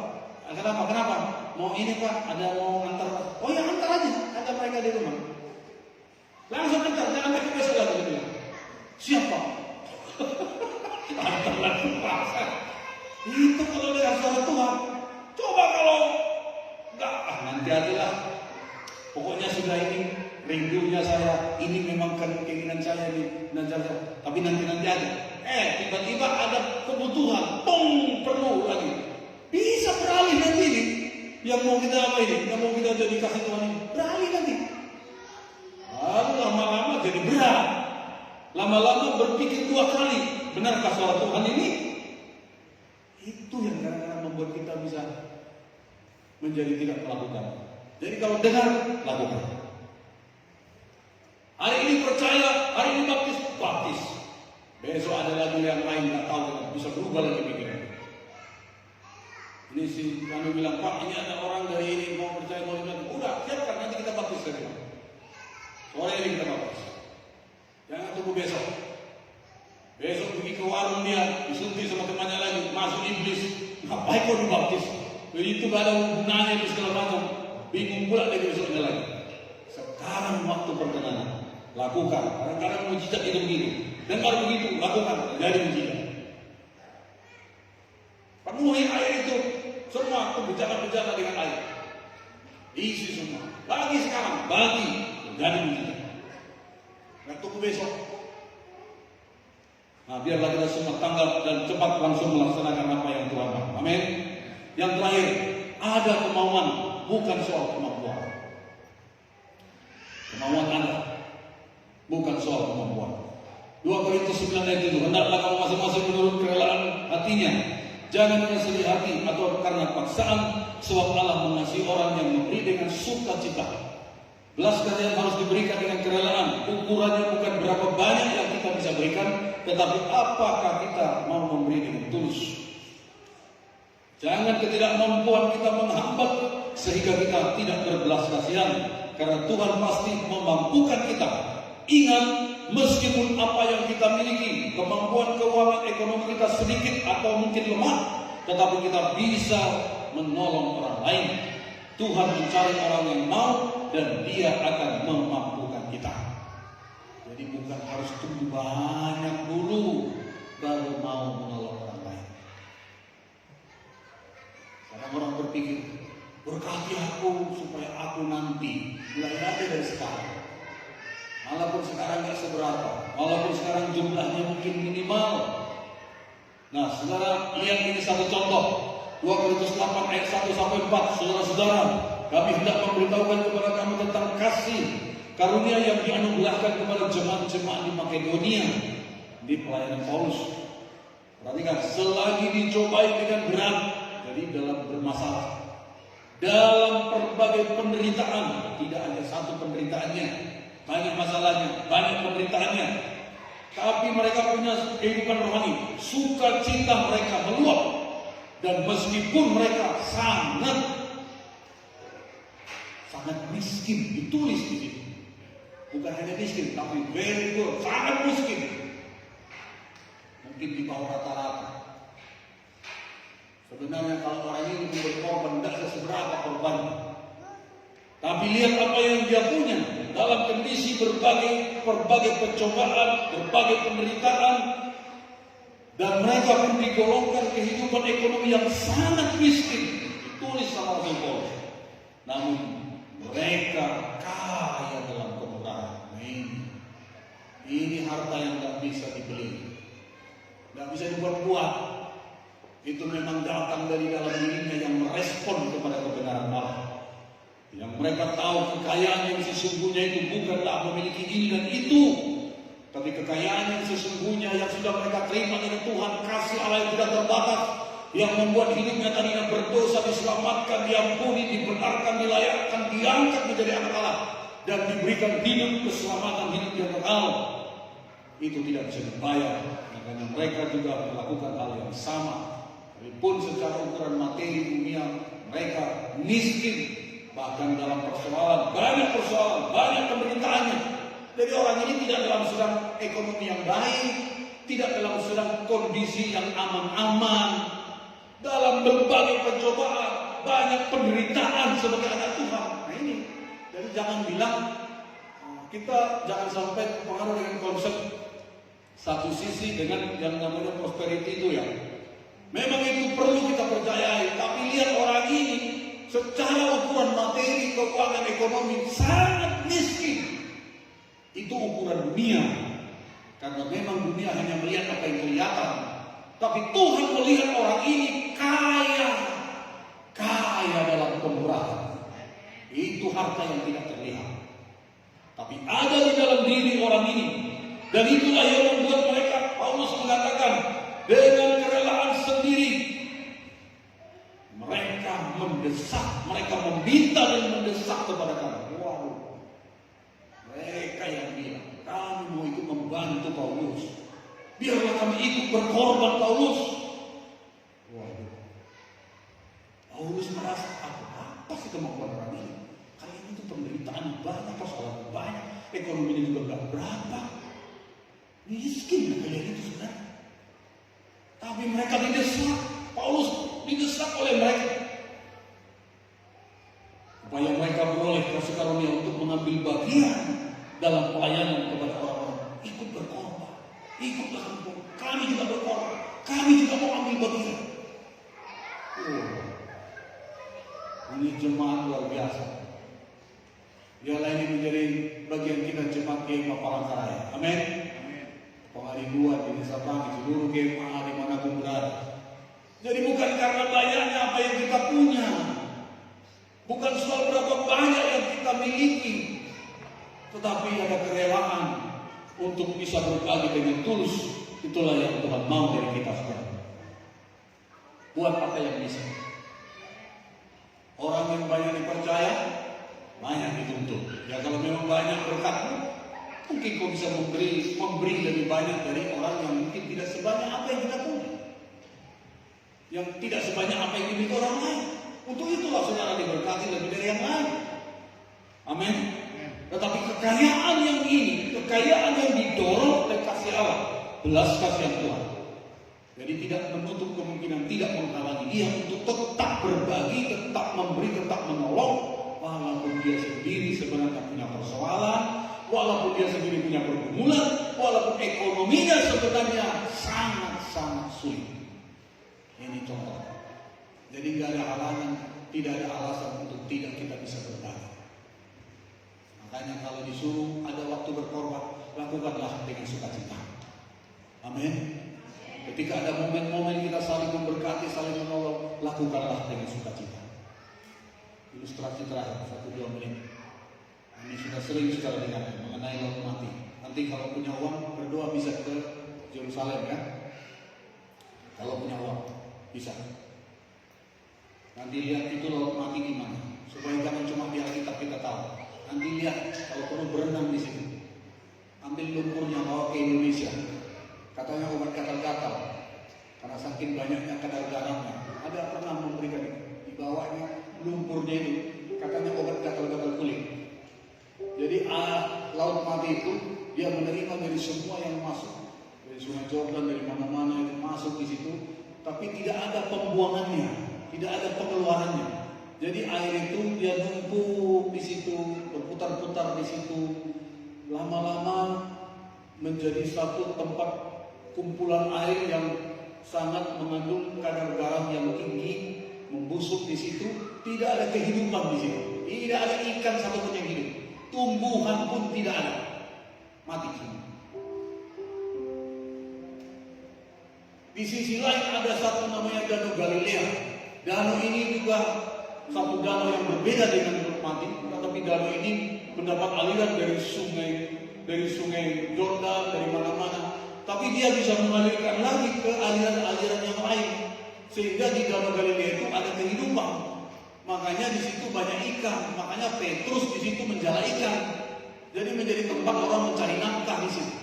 kenapa? Mau ini Pak, ada mau antar. Oh ya antar aja, ada mereka di rumah. Langsung antar, jangan pakai besok lagi dia bilang. Siapa? Antar lagi Pak. Itu kalau dengan suara Tuhan. Coba kalau enggak, nanti ajalah. Pokoknya sudah ini rindunya saya, ini memang keinginan saya ini, tapi nanti aja. Tiba-tiba ada kebutuhan, perlu lagi. Bisa beralih nanti ini. Yang mau kita apa ini? Yang mau kita jadi kasih Tuhan ini, beralih nanti. Lalu lama-lama jadi berat. Lama-lama berpikir 2 kali, benarkah suara Tuhan ini? Itu yang kadang-kadang membuat kita bisa menjadi tidak melakukan. Jadi kalau dengar, lakukan. Hari ini percaya, hari ini baptis. Besok ada lagi yang lain, nggak tahu, bisa berubah lagi pikiran. Ini si kami bilang, Pak, ini ada orang dari ini mau percaya, mau dibilang, udah siapkan, nanti kita baptis lagi. Sore ini kita baptis. Jangan tunggu besok. Besok pergi ke warung dia, disuntik sama temannya lagi, masuk iblis. Ngapain kau dibaptis? Begitu gak ada hubungannya itu segala macam. Bingung pula lagi besoknya lagi. Sekarang waktu perkenanan. Lakukan. Kadang-kadang mujizat itu begitu. Dengar begitu, lakukan. Jadi mujizat. Penuhi air itu. Semua kebijakan-kebijakan dengan air. Isi semua. Bagi sekarang. Bagi. Jadi mujizat. Nggak tunggu besok. Nah, biarlah kita semua tanggap dan cepat langsung melaksanakan apa yang Tuhan mau. Amin. Yang terakhir, ada kemauan, bukan soal kemampuan. Kemauan ada, bukan soal kemampuan. 2 Korintus 9 ayat 7, hendaklah kamu masing-masing menurut kerelaan hatinya. Jangan dengan sedih hati atau karena paksaan, sebab Allah mengasihi orang yang memberi dengan sukacita. Belas kasihan harus diberikan dengan kerelaan. Ukurannya bukan berapa banyak yang kita bisa berikan, tetapi apakah kita mau memberi dengan tulus. Jangan ketidakmampuan kita menghambat sehingga kita tidak berbelas kasihan, karena Tuhan pasti memampukan kita. Ingat, meskipun apa yang kita miliki, kemampuan keuangan ekonomi kita sedikit atau mungkin lemah, tetapi kita bisa menolong orang lain. Tuhan mencari orang yang mau, dan Dia akan memampukan kita. Jadi bukan harus tunggu banyak dulu baru mau menolong orang lain. Kadang orang berpikir, berkati aku supaya aku nanti, mulai aja dari sekarang. Walaupun sekarang nggak seberapa, walaupun sekarang jumlahnya mungkin minimal. Nah, saudara, lihat ini satu contoh. 2 Korintus 8 ayat 1 sampai 4. Saudara-saudara, kami hendak memberitahukan kepada kamu tentang kasih karunia yang dianugerahkan kepada jemaat-jemaat di Makedonia, di pelayanan Paulus. Perhatikan, selagi dicobai dengan berat, jadi dalam bermasalah, dalam berbagai penderitaan, tidak ada satu penderitaannya, banyak masalahnya, banyak penderitaannya, tapi mereka punya kehidupan rohani, sukacita mereka meluap. Dan meskipun mereka sangat miskin, ditulis di sini, bukan hanya miskin, tapi very good, sangat miskin, mungkin di bawah rata-rata. Sebenarnya kalau orang ini berkorban, tidak seberapa korbannya. Tapi lihat apa yang dia punya dalam kondisi berbagai pencobaan, berbagai penderitaan, dan mereka pun digolongkan kehidupan ekonomi yang sangat miskin. Ditulis sama Rasul Paulus. Namun mereka kaya dalam kemurahan. Ini harta yang tidak bisa dibeli, tidak bisa dibuat-buat. Itu memang datang dari dalam dirinya yang merespon kepada kebenaran Allah. Yang mereka tahu kekayaan yang sesungguhnya itu bukanlah memiliki ini dan itu, tapi kekayaan yang sesungguhnya yang sudah mereka terima dari Tuhan, kasih Allah yang tidak terbatas, yang membuat hidupnya tadinya berdosa diselamatkan, diampuni, dibenarkan, dilayakkan, diangkat menjadi anak Allah, dan diberikan hidup keselamatan, hidup yang kekal. Itu tidak bisa dibayar, makanya mereka juga melakukan hal yang sama. Walaupun secara ukuran materi dunia mereka miskin, bahkan dalam persoalan, banyak penderitaannya. Jadi orang ini tidak dalam sedang ekonomi yang baik, tidak dalam sedang kondisi yang aman-aman, dalam berbagai pencobaan, banyak penderitaan sebagai anak Tuhan. Nah ini, jadi jangan bilang, kita jangan sampai terpengaruh dengan konsep satu sisi dengan yang namanya prosperity itu ya. Memang itu perlu kita percayai, tapi lihat orang ini secara ukuran materi, keuangan ekonomi sangat miskin. Itu ukuran dunia, karena memang dunia hanya melihat apa yang kelihatan, tapi Tuhan melihat orang ini kaya dalam kemurahan. Itu harta yang tidak terlihat, tapi ada di dalam diri orang ini, dan itulah yang membuat mereka, Paulus mengatakan, dengan kerelaan sendiri mereka mendesak, mereka meminta dan mendesak kepada kami. Wow. Mereka yang bilang, kami mau ikut membantu Paulus, biarlah kami ikut berkorban Paulus. Waduh. Paulus merasa, apa sih kemampuan orang ini? Kalian itu penderitaan banyak, persoalan banyak, ekonominya juga gak berapa, miskin kalian itu sebenarnya. Tapi mereka didesak, Paulus didesak oleh mereka, supaya mereka beroleh kasih karunia untuk mengambil bagian dalam pelayanan kepada orang-orang. Ikut berkorban, ikutlah kami juga berkorban, kami juga mau ambil bagian. Ini jemaat luar biasa. Biarlah ini menjadi bagian kita jemaat GEMA Palangkaraya. Amin. Hari 2 di Desa Pagi, seluruh GEMA dimanapun berada. Jadi bukan karena banyaknya apa yang kita punya, bukan soal berapa banyak yang kita miliki, tetapi ada kerelaan untuk bisa berbagi dengan tulus. Itulah yang Tuhan mau dari kita sekarang. Buat apa yang bisa. Orang yang banyak dipercaya, banyak dituntut. Ya kalau memang banyak berkatmu, mungkin kau bisa memberi lebih banyak dari orang yang mungkin tidak sebanyak apa yang kita punya. yang tidak sebanyak apa yang dimiliki orang lain. Untuk itulah saudara diberkati lebih dari yang lain. Amin. Tetapi kekayaan yang ini, kekayaan yang didorong oleh kasih Allah, belas kasihan Tuhan. Jadi tidak menutup kemungkinan, tidak menghalangi dia untuk tetap berbagi, tetap memberi, tetap menolong, walaupun dia sendiri sebenarnya punya persoalan, walaupun dia sendiri punya pergumulan, walaupun ekonominya sebenarnya sangat-sangat sulit. Ini contoh. Jadi tidak ada halangan, tidak ada alasan untuk tidak kita bisa berbagi. Makanya kalau disuruh ada waktu berkorban, lakukanlah dengan sukacita. Amin. Ketika ada momen-momen kita saling memberkati, saling menolong, lakukanlah dengan sukacita. Ilustrasi terakhir, 1-2 menit. Ini sudah sering saudara dengar mengenai laut mati. Nanti kalau punya uang, berdoa bisa ke Yerusalem kan? Kalau punya uang, bisa. Nanti lihat itu laut mati gimana. Supaya jangan cuma di Alkitab kita tahu. Nanti lihat kalau perlu berenang di situ. Ambil lumpurnya bawa ke Indonesia. Katanya obat gatal-gatal. Karena saking banyaknya kadar garamnya. Ada pernah memberikan dibawanya lumpurnya itu. Katanya obat gatal-gatal kulit. Jadi laut mati itu dia menerima dari semua yang masuk. Dari Sungai Jordan, dari mana-mana itu masuk di situ. Tapi tidak ada pembuangannya, tidak ada pengeluarannya. Jadi air itu dia numpuk di situ, berputar-putar di situ. Lama-lama menjadi satu tempat kumpulan air yang sangat mengandung kadar garam yang tinggi, membusuk di situ. Tidak ada kehidupan di situ, tidak ada ikan satupun yang hidup, tumbuhan pun tidak ada, mati semua. Di sisi lain ada satu namanya Danau Galilea. Danau ini juga satu danau yang berbeda dengan Laut Mati, tetapi danau ini mendapat aliran dari sungai Jordan, dari mana-mana. Tapi dia bisa mengalirkan lagi ke aliran-aliran yang lain, sehingga di Danau Galilea itu ada kehidupan. Makanya di situ banyak ikan. Makanya Petrus di situ menjala ikan. Jadi menjadi tempat orang mencari nafkah di situ.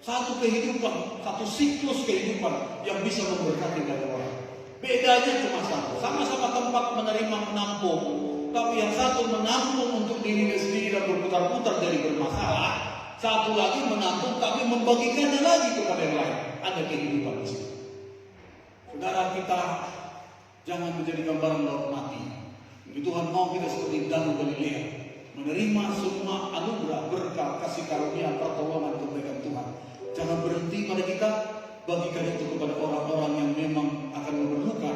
Satu kehidupan, satu siklus kehidupan yang bisa memberkati banyak orang. Bedanya cuma satu, sama-sama tempat menerima menampung, tapi yang satu menampung untuk dirinya sendiri dan berputar-putar dari bermasalah. Satu lagi menampung tapi membagikannya lagi kepada yang lain. Ada kehidupan di situ. Saudara, kita jangan menjadi gambaran laut mati. Tuhan mau kita seperti Danau Galilea, menerima semua anugerah, berkah, kasih karunia, pertolongan, kebaikan Tuhan. Jangan berhenti pada kita, bagikan itu kepada orang-orang yang memang akan memerlukan.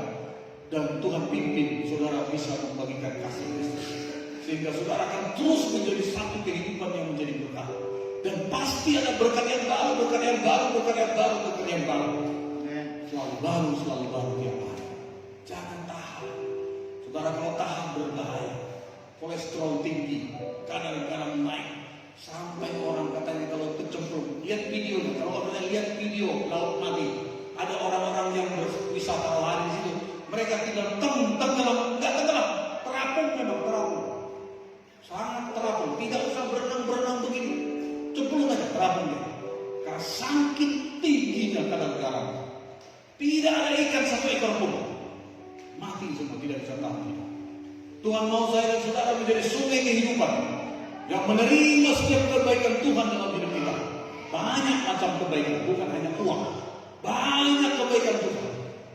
Dan Tuhan pimpin saudara bisa membagikan kasih Kristus, sehingga saudara akan terus menjadi satu kehidupan yang menjadi berkah. Dan pasti ada berkat yang baru, berkat yang baru, berkat yang baru, berkat yang baru. Selalu baru tiap hari. Jangan tahan. Saudara, kalau tahan berbahaya. Kolesterol tinggi, kadar garam naik. Sampai orang katanya kalau kecemplung, lihat video, kalau orang lihat video laut mati, ada orang-orang yang berwisata lari di situ, mereka tidak tenggelam, nggak tenggelam, terapung memang terapung, sangat terapung, tidak usah berenang begini, cemplung aja terapung dia, karena saking tingginya kadar garam, tidak ada ikan satu ekor pun, mati semua, tidak bisa tahan. Tuhan mau saya dan saudara menjadi sungai kehidupan yang menerima setiap kebaikan Tuhan dalam hidup kita. Banyak macam kebaikan, bukan hanya uang. Banyak kebaikan Tuhan.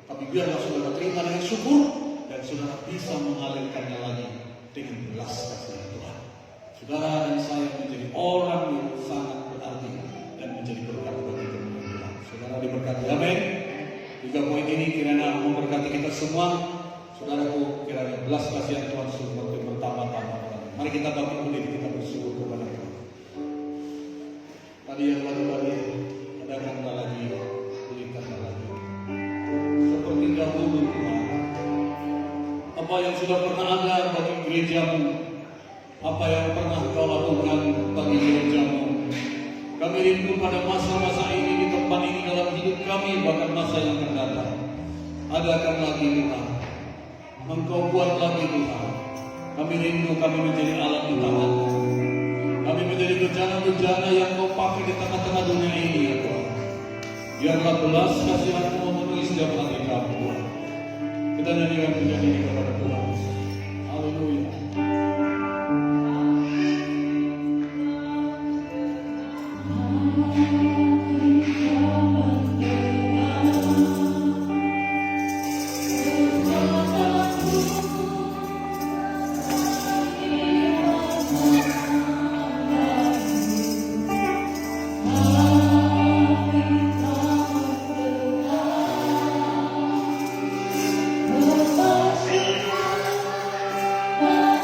Tapi biarlah saudara terima dengan syukur, dan saudara bisa mengalirkannya lagi dengan belas kasihan Tuhan. Saudara dan saya menjadi orang yang sangat berarti dan menjadi berkat bagi kemuliaan Tuhan. Saudara diberkati, amin. 3 poin ini kiranya memberkati kita semua. Saudaraku, kiranya belas kasihan Tuhan semakin bertambah-tambah. Mari kita bangkit berdiri, kita bersyukur kepada Tuhan. Tadi yang lalu adakanlah lagi, pulihkanlah lagi. Seperti dahulu Tuhan, apa yang sudah pernah ada bagi gerejamu, apa yang pernah Kau lakukan bagi gerejamu, kami rindu pada masa-masa ini, di tempat ini, dalam hidup kami, bahkan masa yang akan datang. Adakan lagi Tuhan, Engkau buat lagi Tuhan. Kami rindu kami menjadi alat di tangan-Mu. Kami menjadi bejana-bejana yang Kau pakai di tengah-tengah dunia ini ya Tuhan. Biarlah belas kasihan-Mu memenuhi setiap hati kami. kami Tuhan. Kita nyanyikan pujian ini kepada Tuhan. Haleluya. Oh,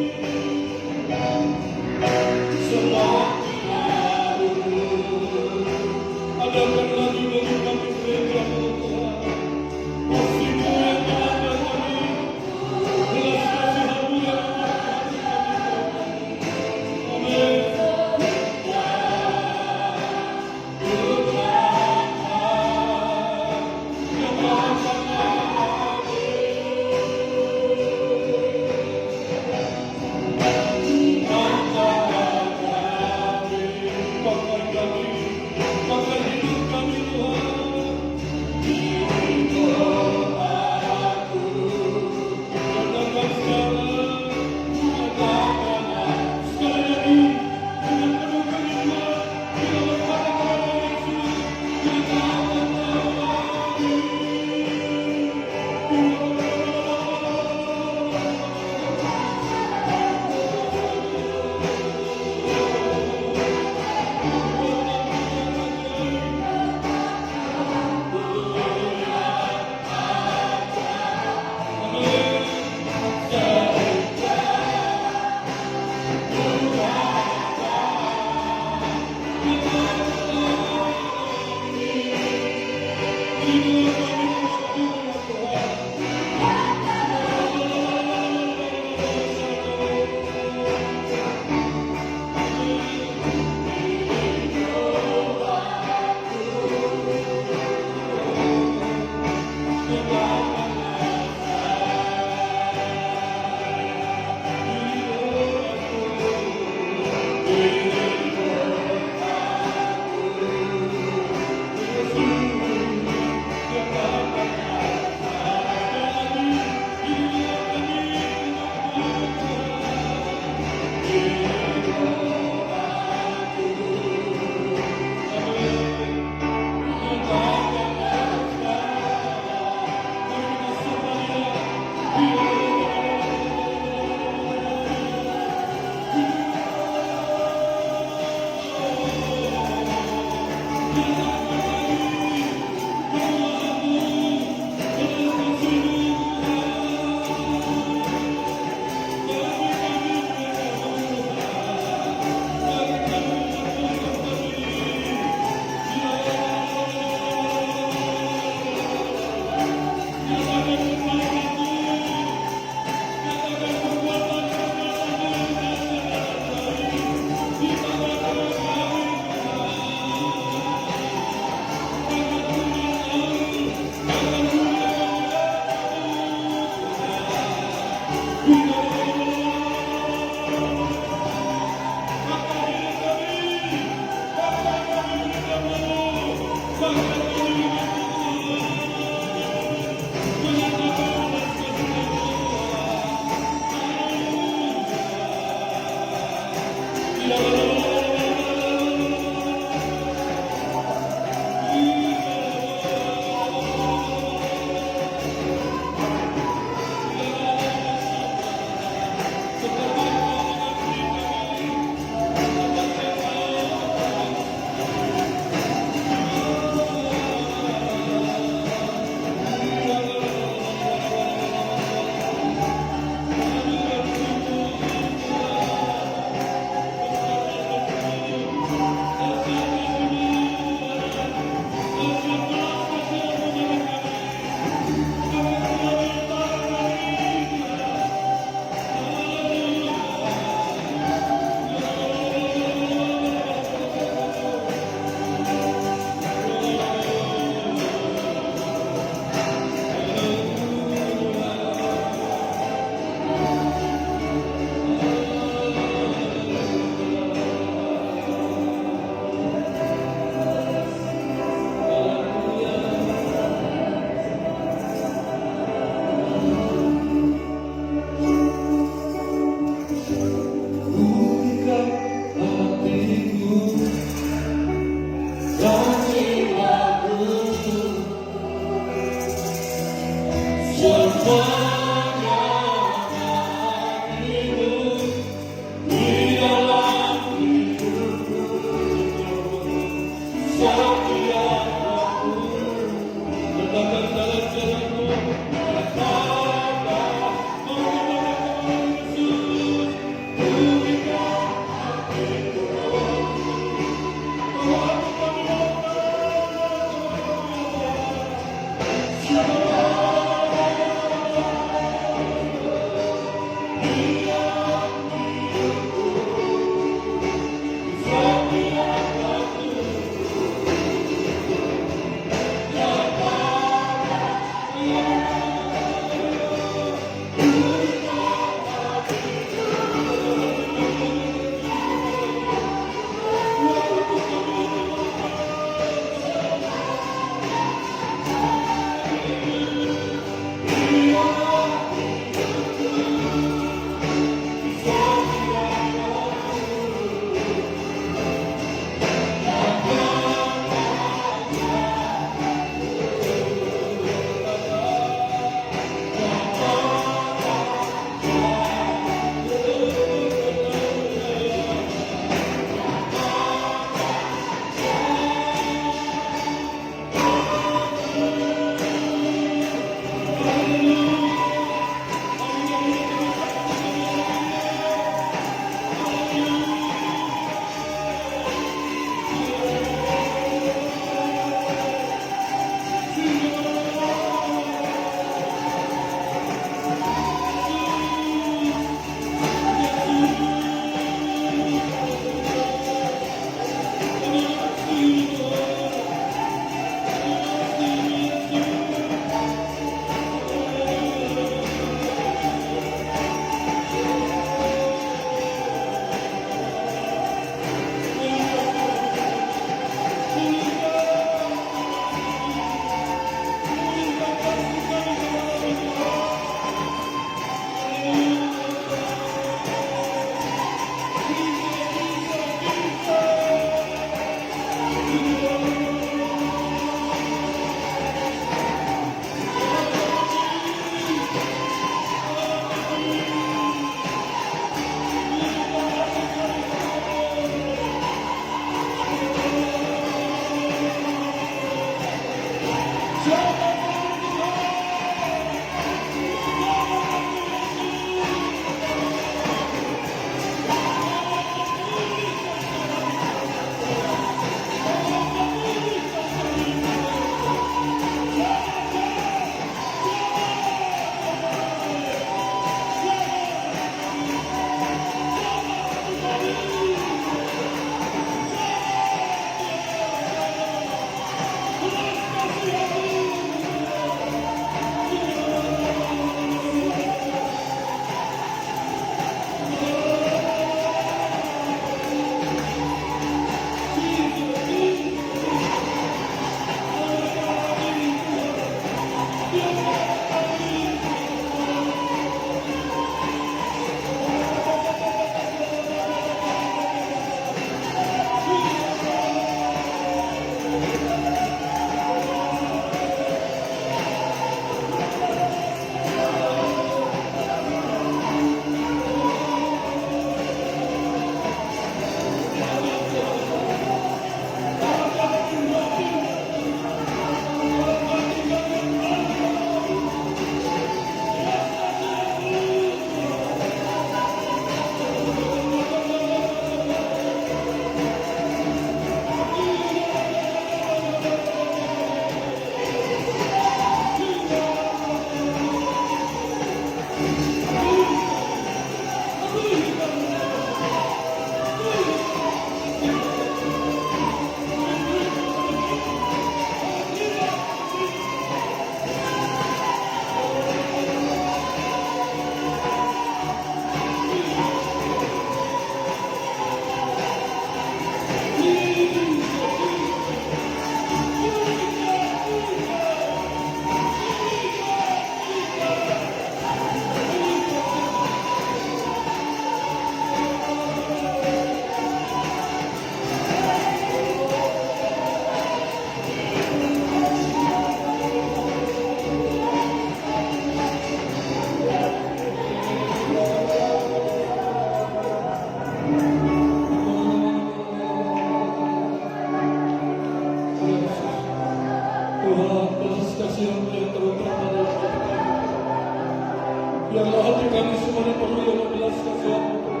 Biarlah hati kami semua dipenuhi oleh belas kasihan-Mu Tuhan.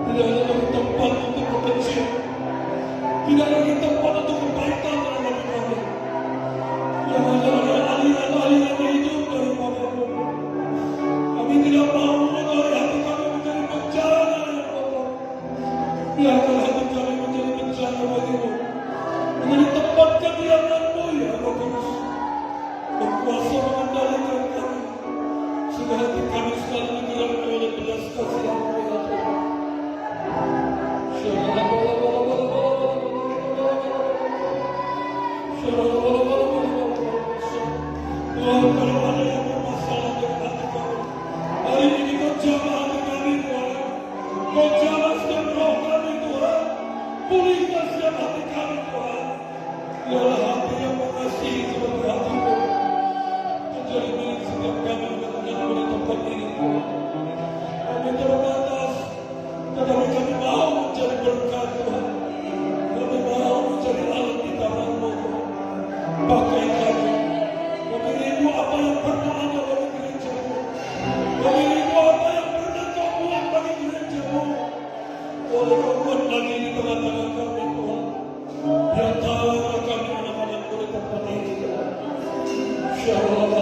Tidak ada lagi tempat untuk kebencian, tidak ada lagi tempat untuk kebaikan dalam hati kami. Yang ada aliran-aliran hidup dari Bapa-Mu. Kami tidak mau mengotori hati kami menjadi bencana yang kotor. Biarkan hati kami menjadi bencana bagi-Mu, menjadi tempat kediaman-Mu ya Roh Kudus, berkuasa mengendalikan kami, sehingga hati kami selalu digerakkan oleh belas kasihan-Mu ya Tuhan. Tuhan, kalau ada yang bermasalah dengan hati kami, hari ini Kau jamah hati kami Tuhan, Kau jamah setiap roh kami Tuhan, pulihkan setiap hati kami Tuhan. Biarlah hati yang mengasihi sebagai hati-Mu menjadi milik setiap kami yang di tempat ini Tuhan. Kami terbatas, tetapi kami mau menjadi berkat Tuhan. Kami mau menjadi alat di tangan-Mu Tuhan. Pakai kami. Kami rindu apa yang pernah ada bagi gereja-Mu. Kami rindu apa yang pernah Kau buat bagi gereja-Mu. Boleh Kau buat lagi di tengah-tengah kami Tuhan. Di antara kami anak-anak murid tempat ini Tuhan. Shalom.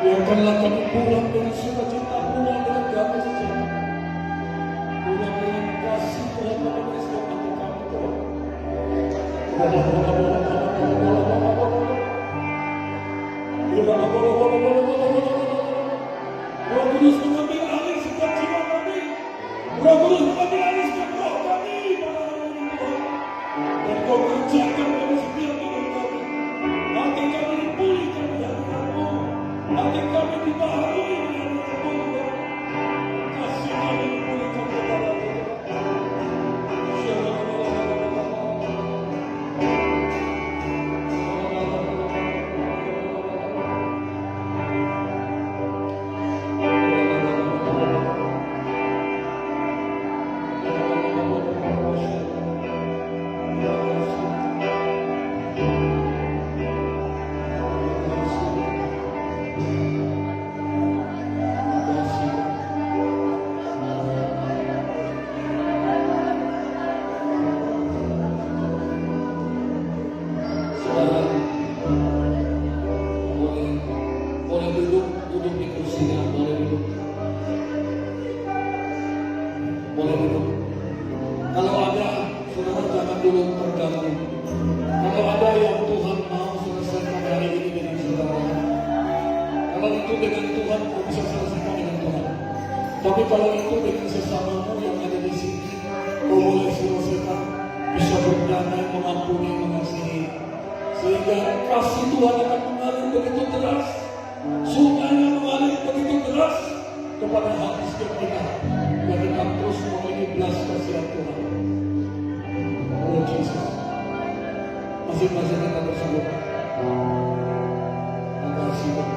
Biarkanlah kami pulang dengan sukacita, pulang dengan damai sejahtera, pulang dengan kasih Tuhan pada setiap hati kami Tuhan. Roh Kudus mengambil alih setiap jiwa kami. Roh Kudus mengambil alih setiap roh kami pada hari ini Tuhan. Dan Kau kerjakan dari setiap hidup kami. Hati kami dipulihkan di hadirat-Mu. Hati kami dibaharui di hadirat-Mu Tuhan. Kasih kami dipulihkan kepada Tuhan. Boleh duduk di kursinya, boleh duduk. Boleh duduk. Kalau ada, saudara jangan dulu terganggu. Kalau ada yang Tuhan mau selesaikan hari ini dengan saudara, kalau itu dengan Tuhan, kau bisa selesaikan dengan Tuhan. Tapi kalau itu dengan sesamamu yang ada di sini, kau boleh selesaikan, bisa berdamai, mengampuni, mengasihi. Sehingga kasih Tuhan akan mengalir begitu deras, sungainya mengalir begitu deras kepada hati setiap kita. Dan kita terus memiliki belas kasihan Tuhan. Oh Jesus, masing-masing kita tersebut. Terima kasih Tuhan.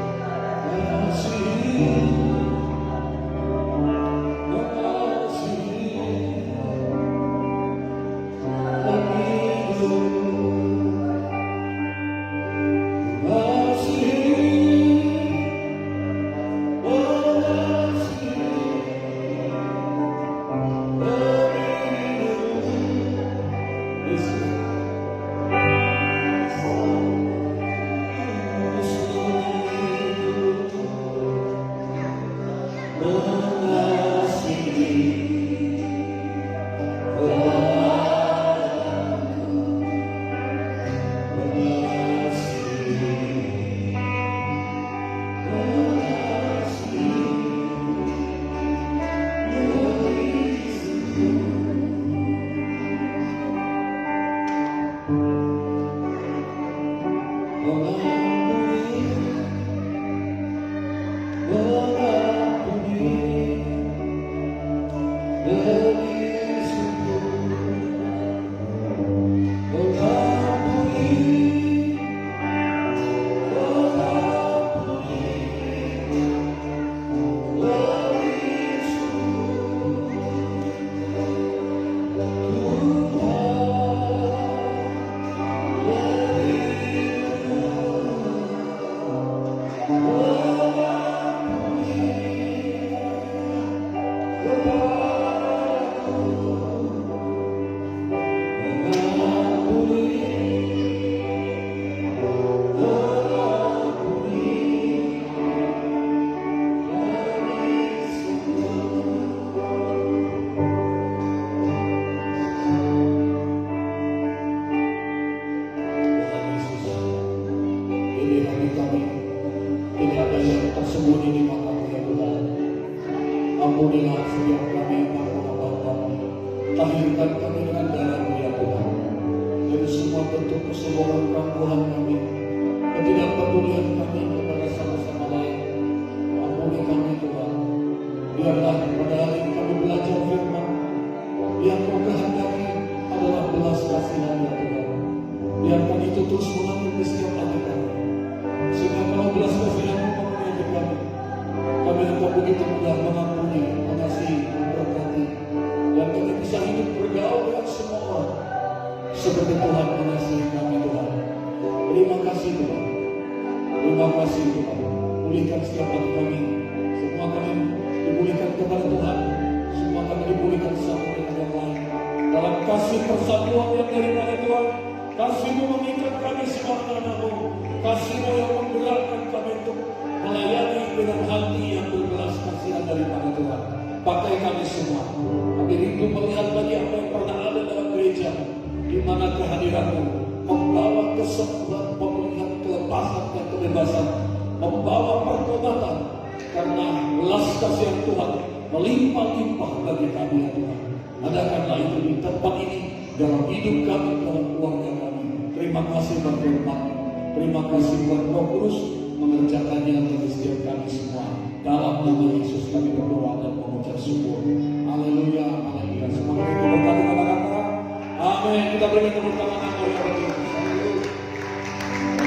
tersembunyi di matamu ya Tuhan. Ampunilah setiap kami, ampunilah kami. Tahirkan kami dengan darah-Mu ya Tuhan. Dari semua bentuk kesombongan kampuhan kami, ketidakpedulian kami kepada sama-sama lain. Ampuni kami Tuhan. Biarlah pada hari ini kami belajar firman yang Kau kehendaki adalah belas kasihan ya Tuhan. Biarkan itu terus mengalir di setiap hati kami. Sehingga kalau belas kasihan-Mu memenuhi hidup kami, kami akan begitu mudah mengampuni, mengasihi, memberkati, dan kami bisa hidup bergaul dengan semua orang seperti Tuhan mengasihi kami Tuhan. Terima kasih Tuhan. Terima kasih Tuhan. Pulihkan setiap hati kami. Semua kami dipulihkan kepada Tuhan. Semua kami dipulihkan satu dengan yang lain. Dalam kasih persatuan yang daripada Tuhan, kasih-Mu mengikat kami semua anak-Mu. Kasih-Mu yang menggerakkan kami untuk melayani dengan hati yang berbelas kasihan daripada Tuhan. Pakai kami semua. Kami rindu melihat bagi apa yang pernah ada dalam gereja, di mana kehadiran-Mu, kesembuhan, pemulihan, kelepasan dan kebebasan, membawa pertobatan, karena belas kasihan Tuhan melimpah-limpah bagi kami ya Tuhan. Adakanlah itu di tempat ini, dalam hidup kami, dalam keluarga kami. Terima kasih buat firman. Terima kasih buat Roh Kudus mengerjakannya bagi setiap kami semua. Dalam nama Yesus kami berdoa dan mengucap syukur. Haleluya, haleluya. Semoga itu berkati kata-kata. Amin. Kita berikan tepuk tangan.